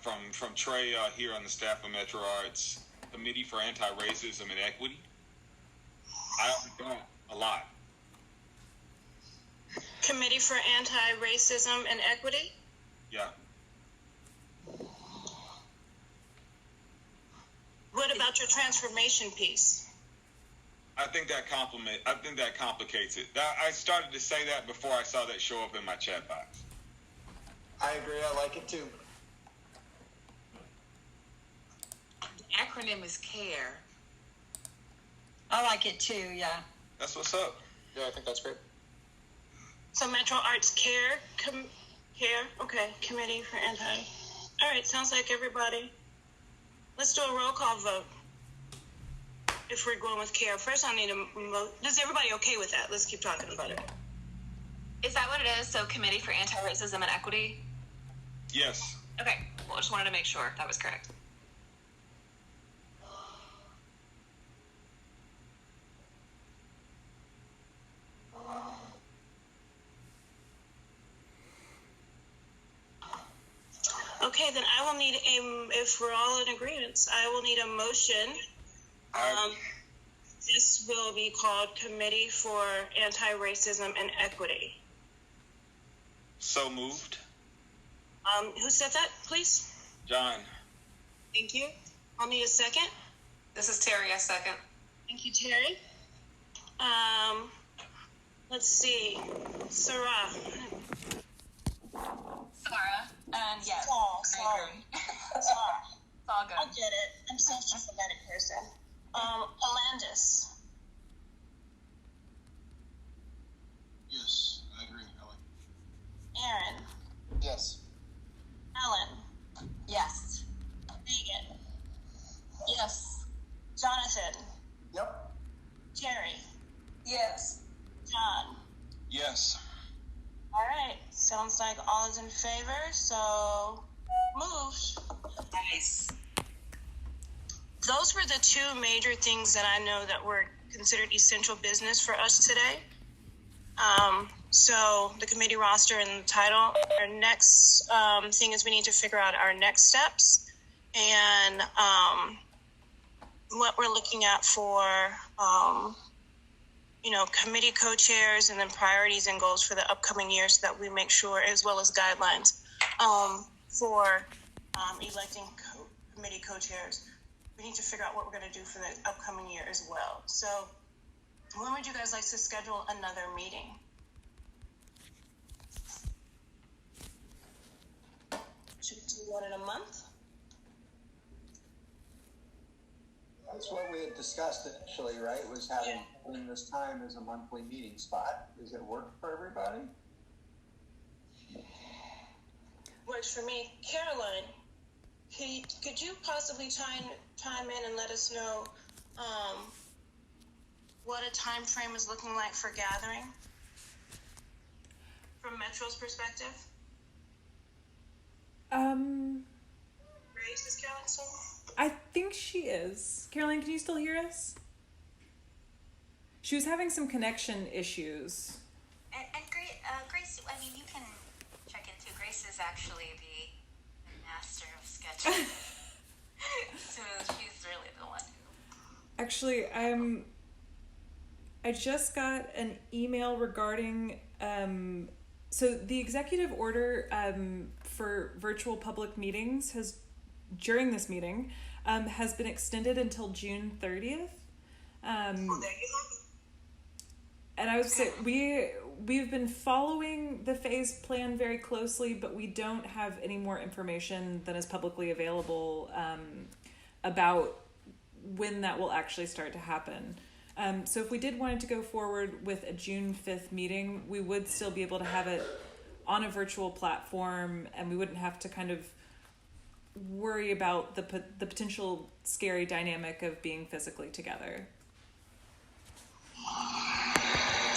from Trey here on the staff of Metro Arts Committee for Anti-Racism and Equity. I like that a lot. Committee for Anti-Racism and Equity? Yeah. What about your transformation piece? I think that complicates it. I started to say that before I saw that show up in my chat box. I agree. I like it too. The acronym is CARE. I like it too, yeah. That's what's up. Yeah, I think that's great. So Metro Arts Care, okay, Committee for Anti. All right, sounds like everybody. Let's do a roll call vote. If we're going with CARE, first I need is everybody okay with that? Let's keep talking about it. Is that what it is? So Committee for Anti-Racism and Equity? Yes. Okay, well, I just wanted to make sure that was correct. Okay, then I will need if we're all in agreement, I will need a motion. This will be called Committee for Anti-Racism and Equity. So moved. Who said that, please? John. Thank you. I'll need a second. This is Terry, I second. Thank you, Terry. Let's see. Sarah. Sarah, and yes, Sorry. it's all good. I get it. I'm such a sympathetic person. Alandis. Yes, I agree, Ellie. Aaron. Yes. Ellen. Yes. Megan. Yes. Jonathan. Yep. Jerry. Yes. John. Yes. All right. Sounds like all is in favor, so moved. Nice. Those were the two major things that I know that were considered essential business for us today. So the committee roster and the title. Our next thing is we need to figure out our next steps and what we're looking at for, committee co-chairs and then priorities and goals for the upcoming year so that we make sure, as well as guidelines for electing committee co-chairs. We need to figure out what we're going to do for the upcoming year as well. So when would you guys like to schedule another meeting? Should we do one in a month? That's what we had discussed initially, right? Was having this time as a monthly meeting spot. Does it work for everybody? Works for me. Caroline, could you possibly chime in and let us know what a time frame is looking like for gathering from Metro's perspective? Grace, is Caroline still? I think she is. Caroline, can you still hear us? She was having some connection issues. And Grace, I mean, you can check into Grace is actually the master of sketching. So she's really the one who... Actually, I just got an email regarding so the executive order for virtual public meetings during this meeting has been extended until June 30th. And I would say we've been following the phase plan very closely, but we don't have any more information than is publicly available about when that will actually start to happen. So if we did want it to go forward with a June 5th meeting, we would still be able to have it on a virtual platform, and we wouldn't have to kind of worry about the potential scary dynamic of being physically together.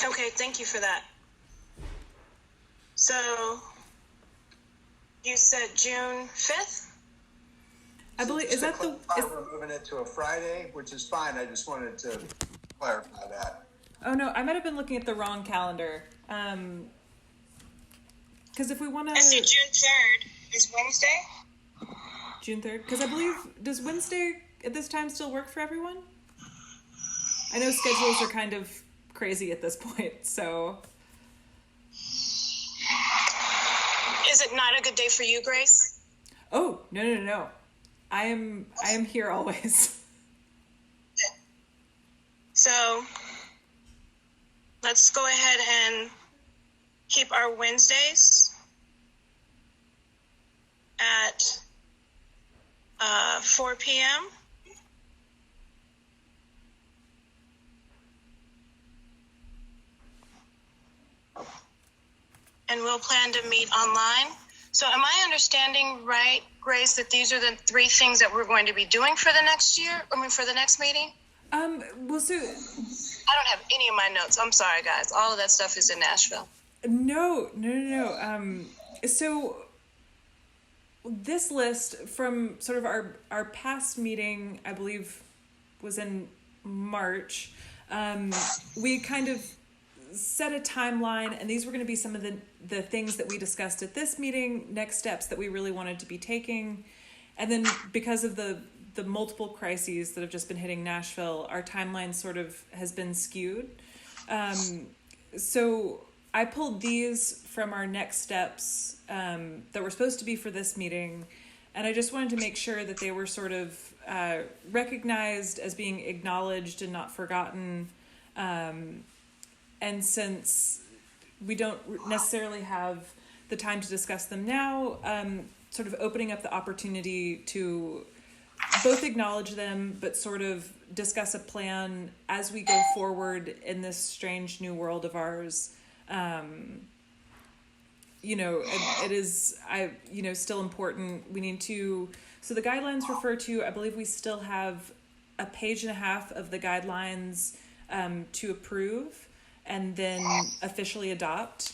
Okay, thank you for that. So you said June 5th? I believe, is that the... We're moving it to a Friday, which is fine. I just wanted to clarify that. Oh, no, I might have been looking at the wrong calendar. Because if we want to... I see June 3rd is Wednesday? June 3rd? Because I believe, does Wednesday at this time still work for everyone? I know schedules are kind of crazy at this point, so... Is it not a good day for you, Grace? Oh, no. I am here always. So let's go ahead and keep our Wednesdays at 4 p.m. And we'll plan to meet online. So am I understanding right, Grace, that these are the three things that we're going to be doing for the next year? For the next meeting? Well, so... I don't have any of my notes. I'm sorry, guys. All of that stuff is in Nashville. No. So this list from sort of our past meeting, I believe, was in March. We kind of set a timeline, and these were going to be some of the things that we discussed at this meeting, next steps that we really wanted to be taking. And then because of the multiple crises that have just been hitting Nashville, our timeline sort of has been skewed. So I pulled these from our next steps that were supposed to be for this meeting, And I just wanted to make sure that they were sort of recognized as being acknowledged and not forgotten. And since we don't necessarily have the time to discuss them now, sort of opening up the opportunity to both acknowledge them, but sort of discuss a plan as we go forward in this strange new world of ours. It is, still important. We need to, so the guidelines refer to, I believe we still have a page and a half of the guidelines to approve and then officially adopt.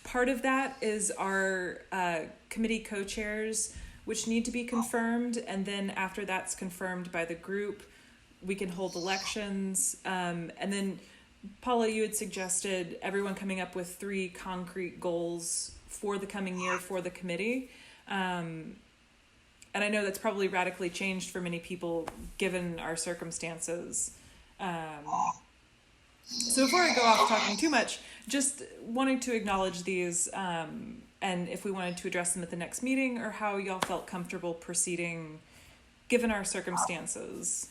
Part of that is our committee co-chairs, which need to be confirmed, and then after that's confirmed by the group, we can hold elections. And then, Paula, you had suggested everyone coming up with 3 concrete goals for the coming year for the committee. And I know that's probably radically changed for many people given our circumstances. So before I go off talking too much, just wanting to acknowledge these, and if we wanted to address them at the next meeting, or how y'all felt comfortable proceeding given our circumstances.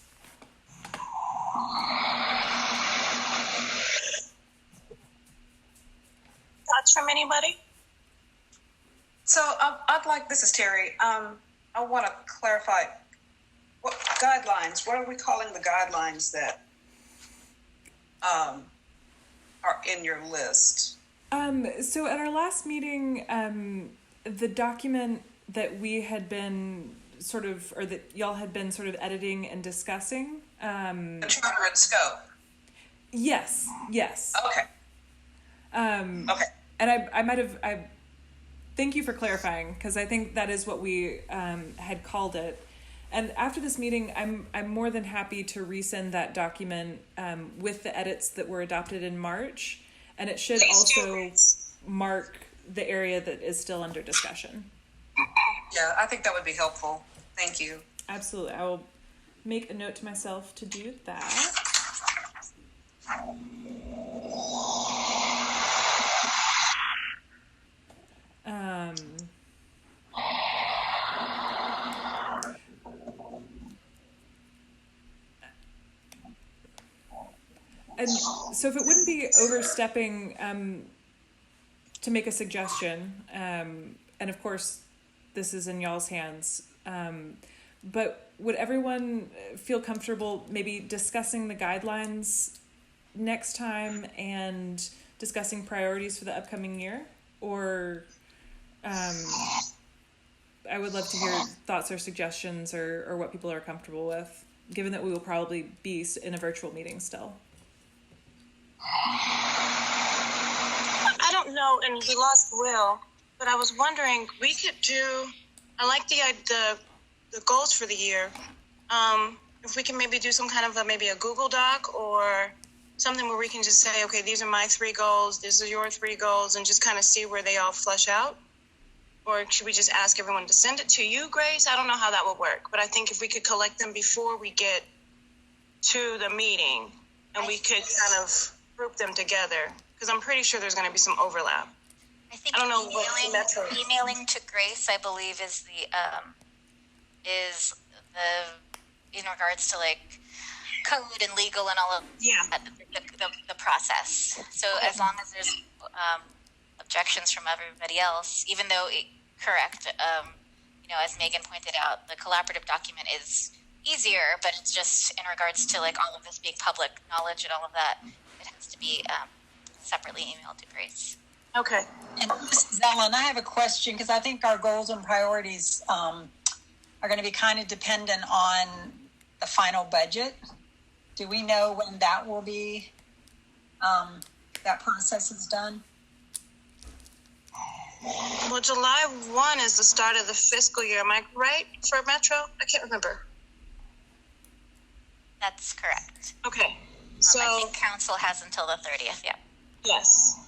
Thoughts from anybody? So this is Terry. I want to clarify what guidelines, what are we calling the guidelines that are in your list? So at our last meeting, the document that we had been sort of, or that y'all had been sort of editing and discussing. The charter and scope. Yes. Okay. Okay. And I might have, thank you for clarifying, because I think that is what we had called it. And after this meeting, I'm more than happy to resend that document with the edits that were adopted in March. And it should also mark the area that is still under discussion. Yeah, I think that would be helpful. Thank you. Absolutely. I will make a note to myself to do that. And so if it wouldn't be overstepping to make a suggestion, and of course this is in y'all's hands, but would everyone feel comfortable maybe discussing the guidelines next time and discussing priorities for the upcoming year? Or I would love to hear thoughts or suggestions or what people are comfortable with, given that we will probably be in a virtual meeting still. I don't know, and we lost Will, but I was wondering, we could do, I like the goals for the year. If we can maybe do some kind of maybe a Google Doc or something where we can just say, okay, these are my 3 goals, these are your 3 goals, and just kind of see where they all flesh out. Or should we just ask everyone to send it to you, Grace? I don't know how that would work, but I think if we could collect them before we get to the meeting, and we could kind of group them together, because I'm pretty sure there's going to be some overlap. I think I don't know what Metro. Emailing to Grace, I believe, is the in regards to like code and legal and all of the process. So as long as there's objections from everybody else, even though correct, as Megan pointed out, the collaborative document is easier, but it's just in regards to like all of this being public knowledge and all of that, it has to be separately emailed to Grace. Okay. And this is Ellen. I have a question, because I think our goals and priorities are going to be kind of dependent on the final budget. Do we know when that will be, that process is done? Well, July 1 is the start of the fiscal year. Am I right for Metro? I can't remember. That's correct. Okay. So I think council has until the 30th. Yeah. Yes.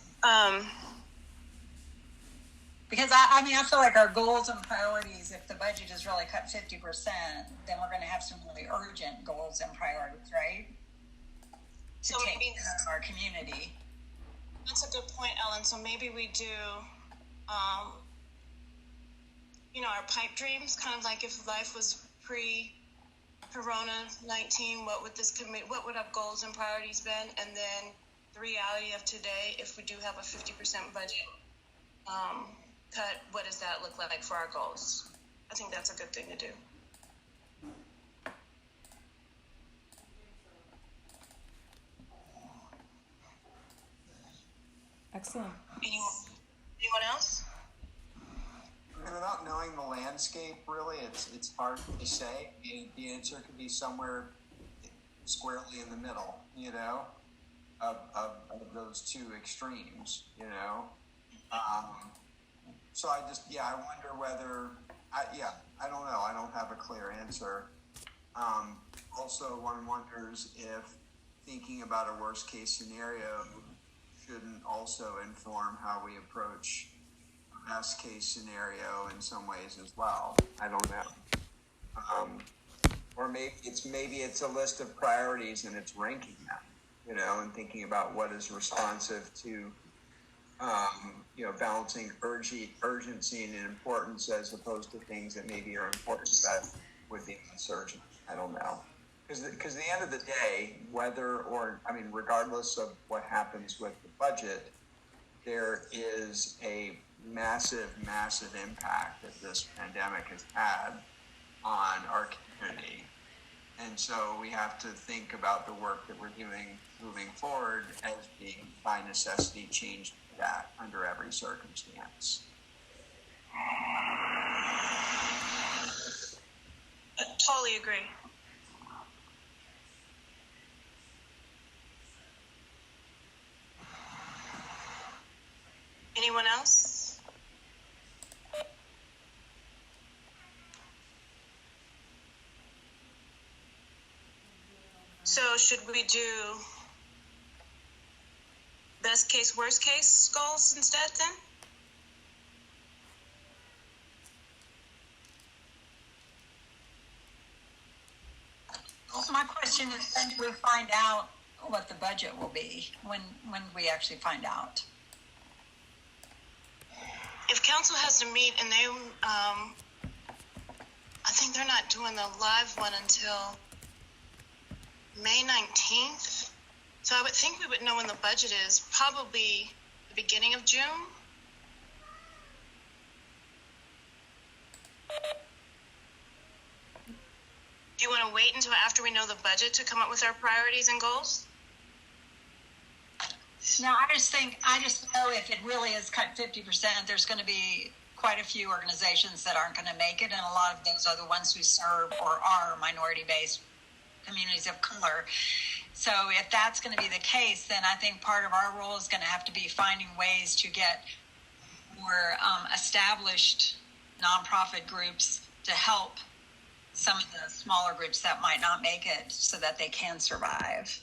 Because I feel like our goals and priorities, if the budget is really cut 50%, then we're going to have some really urgent goals and priorities, right? To take care of our community. That's a good point, Ellen. So maybe we do, our pipe dreams, kind of like if life was pre-Corona-19, what would our goals and priorities been? And then the reality of today, if we do have a 50% budget cut, what does that look like for our goals? I think that's a good thing to do. Excellent. Anyone else? And without knowing the landscape, really, it's hard to say. The answer could be somewhere squarely in the middle, of those two extremes, So I wonder whether, I don't know. I don't have a clear answer. Also, one wonders if thinking about a worst case scenario shouldn't also inform how we approach best case scenario in some ways as well. I don't know. Or maybe it's a list of priorities and it's ranking them, and thinking about what is responsive to, balancing urgency and importance as opposed to things that maybe are important that would be uncertain. I don't know. Because at the end of the day, regardless of what happens with the budget, there is a massive impact that this pandemic has had on our community. And so we have to think about the work that we're doing moving forward as being by necessity changed to that under every circumstance. I totally agree. Anyone else? So should we do best case, worst case goals instead then? So my question is, when do we find out what the budget will be? When do we actually find out? If council has to meet and they, I think they're not doing the live one until May 19th. So I would think we would know when the budget is, probably the beginning of June. Do you want to wait until after we know the budget to come up with our priorities and goals? No, I just know if it really is cut 50%, there's going to be quite a few organizations that aren't going to make it, and a lot of those are the ones who serve or are minority-based communities of color. So if that's going to be the case, then I think part of our role is going to have to be finding ways to get more established nonprofit groups to help some of the smaller groups that might not make it so that they can survive.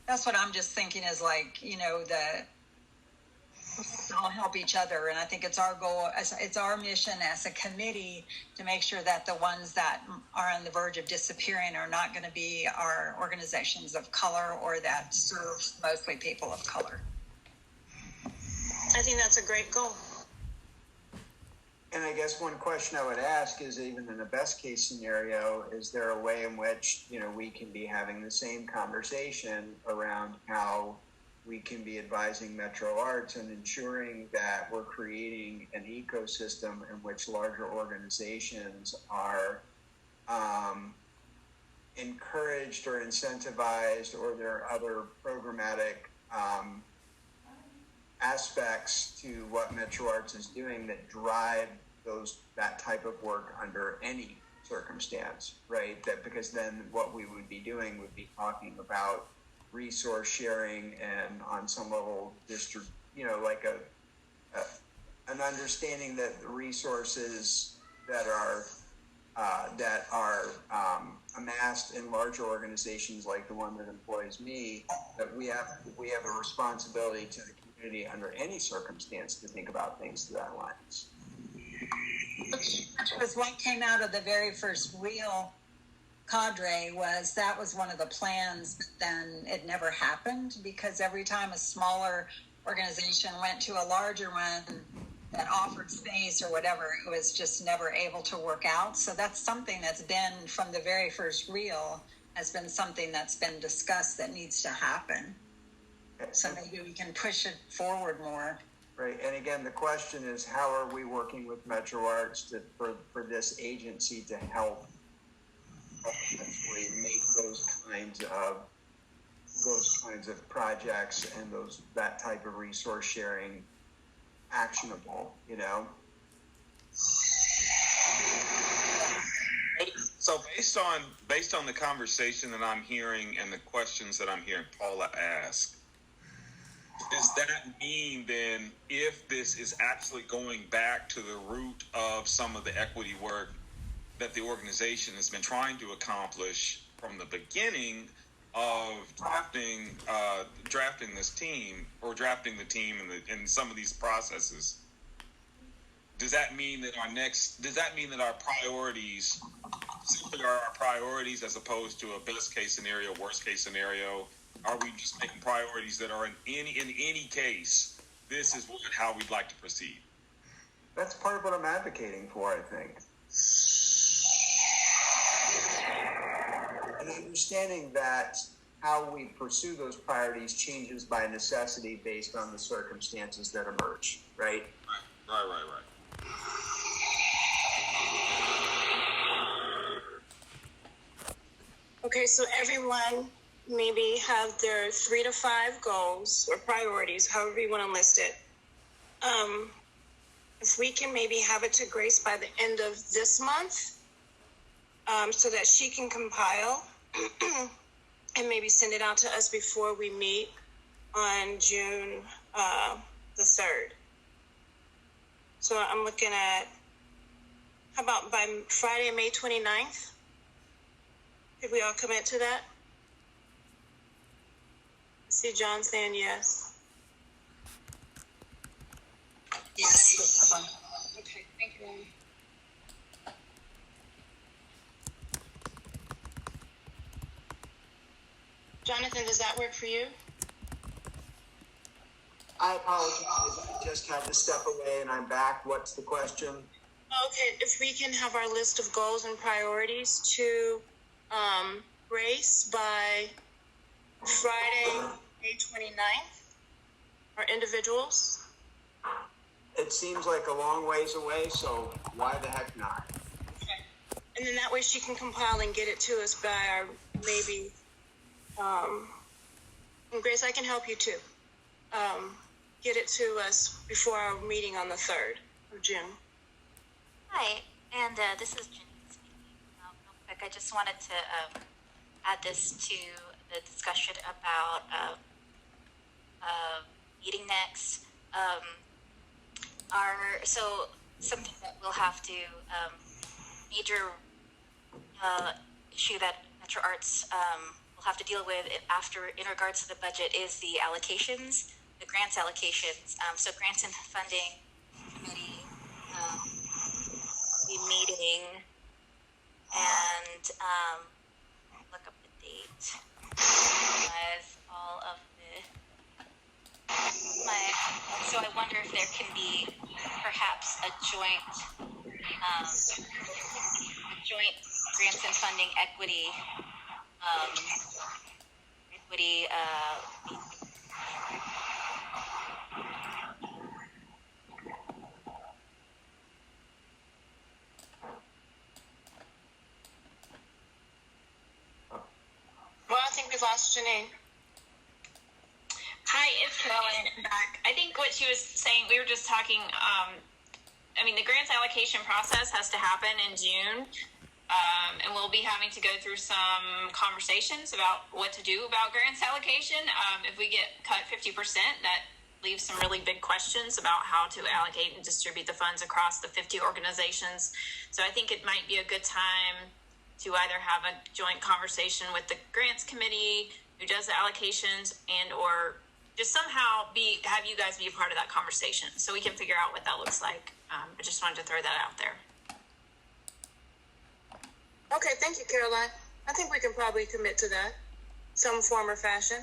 That's what I'm just thinking is all help each other. And I think it's our goal, it's our mission as a committee to make sure that the ones that are on the verge of disappearing are not going to be our organizations of color or that serve mostly people of color. I think that's a great goal. And I guess one question I would ask is, even in the best case scenario, is there a way in which, we can be having the same conversation around how we can be advising Metro Arts and ensuring that we're creating an ecosystem in which larger organizations are encouraged or incentivized, or there are other programmatic aspects to what Metro Arts is doing that drive that type of work under any circumstance, right? That because then what we would be doing would be talking about resource sharing and on some level an understanding that the resources that are amassed in larger organizations like the one that employs me, that we have a responsibility to the community under any circumstance to think about things through that lens. Because what came out of the very first wheel cadre was one of the plans, but then it never happened because every time a smaller organization went to a larger one, that offered space or whatever, it was just never able to work out. So that's something that's been from the very first reel, has been something that's been discussed that needs to happen. So maybe we can push it forward more. Right, and again, the question is, how are we working with Metro Arts for this agency to help actually make those kinds of projects and that type of resource sharing actionable, you know? So based on the conversation that I'm hearing and the questions that I'm hearing Paula ask, does that mean then, if this is actually going back to the root of some of the equity work that the organization has been trying to accomplish from the beginning of drafting this team, or drafting the team in some of these processes, does that mean that our priorities simply are our priorities, as opposed to a best case scenario, worst case scenario? Are we just making priorities that are in any case, this is how we'd like to proceed? That's part of what I'm advocating for, I think. And understanding that how we pursue those priorities changes by necessity based on the circumstances that emerge, right? Right. Okay, so everyone maybe have their 3 to 5 goals or priorities, however you want to list it. If we can maybe have it to Grace by the end of this month, so that she can compile and maybe send it out to us before we meet on June the 3rd. So I'm looking at, how about by Friday, May 29th? Could we all commit to that? I see John saying yes. Yes. Okay, thank you, Amy. Jonathan, does that work for you? I apologize, I just had to step away and I'm back. What's the question? Okay, if we can have our list of goals and priorities to Grace by Friday, May 29th, our individuals. It seems like a long ways away, so why the heck not? Okay. And then that way she can compile and get it to us by our maybe, and Grace, I can help you too. Get it to us before our meeting on the 3rd of June. Hi, and this is Jenny speaking. Real quick, I just wanted to add this to the discussion about meeting next. So something that we'll have to major issue that Metro Arts will have to deal with after, in regards to the budget, is the allocations, the grants allocations. So grants and funding committee be meeting, and look up the date. As all of so I wonder if there can be perhaps a joint grants and funding equity Well, I think we've lost Janine. Hi, it's Carolyn back. I think what she was saying, we were just talking, the grants allocation process has to happen in June. And we'll be having to go through some conversations about what to do about grants allocation. If we get cut 50%, that leaves some really big questions about how to allocate and distribute the funds across the 50 organizations. So I think it might be a good time to either have a joint conversation with the grants committee who does the allocations, and or just somehow have you guys be a part of that conversation so we can figure out what that looks like. I just wanted to throw that out there. Okay, thank you, Caroline. I think we can probably commit to that, some form or fashion.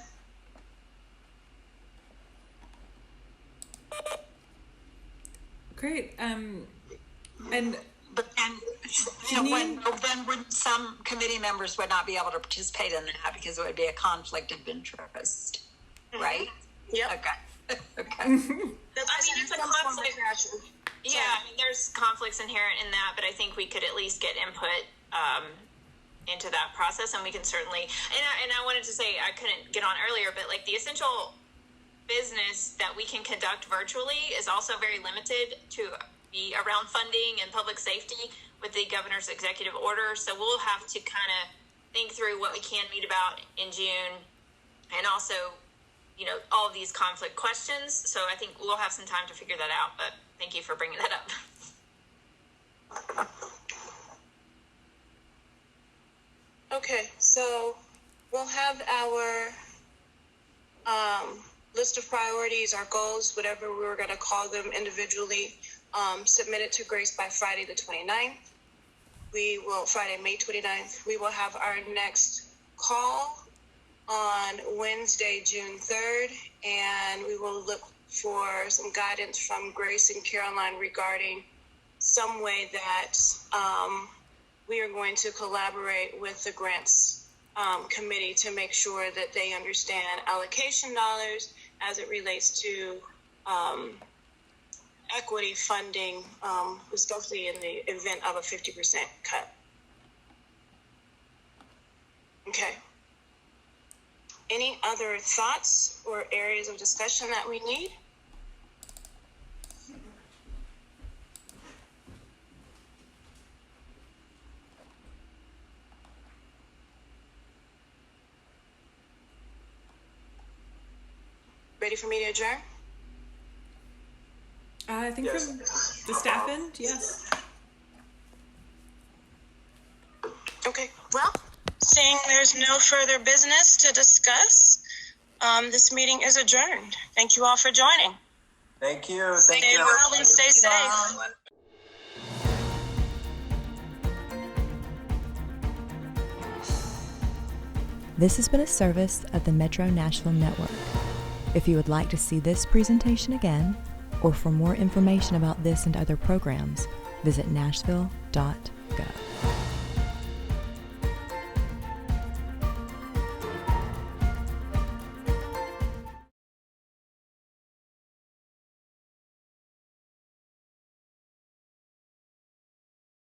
Great. And But then some committee members would not be able to participate in that because it would be a conflict of interest, right? Yep. Okay. Okay. I mean, it's a conflict. Yeah, I mean, there's conflicts inherent in that, but I think we could at least get input into that process, and we can certainly. And I wanted to say, I couldn't get on earlier, but like the essential business that we can conduct virtually is also very limited to be around funding and public safety with the governor's executive order. So we'll have to kind of think through what we can meet about in June, and also, you know, all of these conflict questions. So I think we'll have some time to figure that out, but thank you for bringing that up. Okay, so we'll have our list of priorities, our goals, whatever we were going to call them individually, submitted to Grace by Friday the 29th. Friday, May 29th, we will have our next call on Wednesday, June 3rd, and we will look for some guidance from Grace and Caroline regarding some way that we are going to collaborate with the grants committee to make sure that they understand allocation dollars as it relates to equity funding, especially in the event of a 50% cut. Okay. Any other thoughts or areas of discussion that we need? Ready for me to adjourn? I think Yes. from the staff end, yes. Okay, well, seeing there's no further business to discuss, this meeting is adjourned. Thank you all for joining. Thank you. Thank Stay you. well and stay safe. This has been a service of the Metro Nashville Network. If you would like to see this presentation again, or for more information about this and other programs, visit nashville.gov.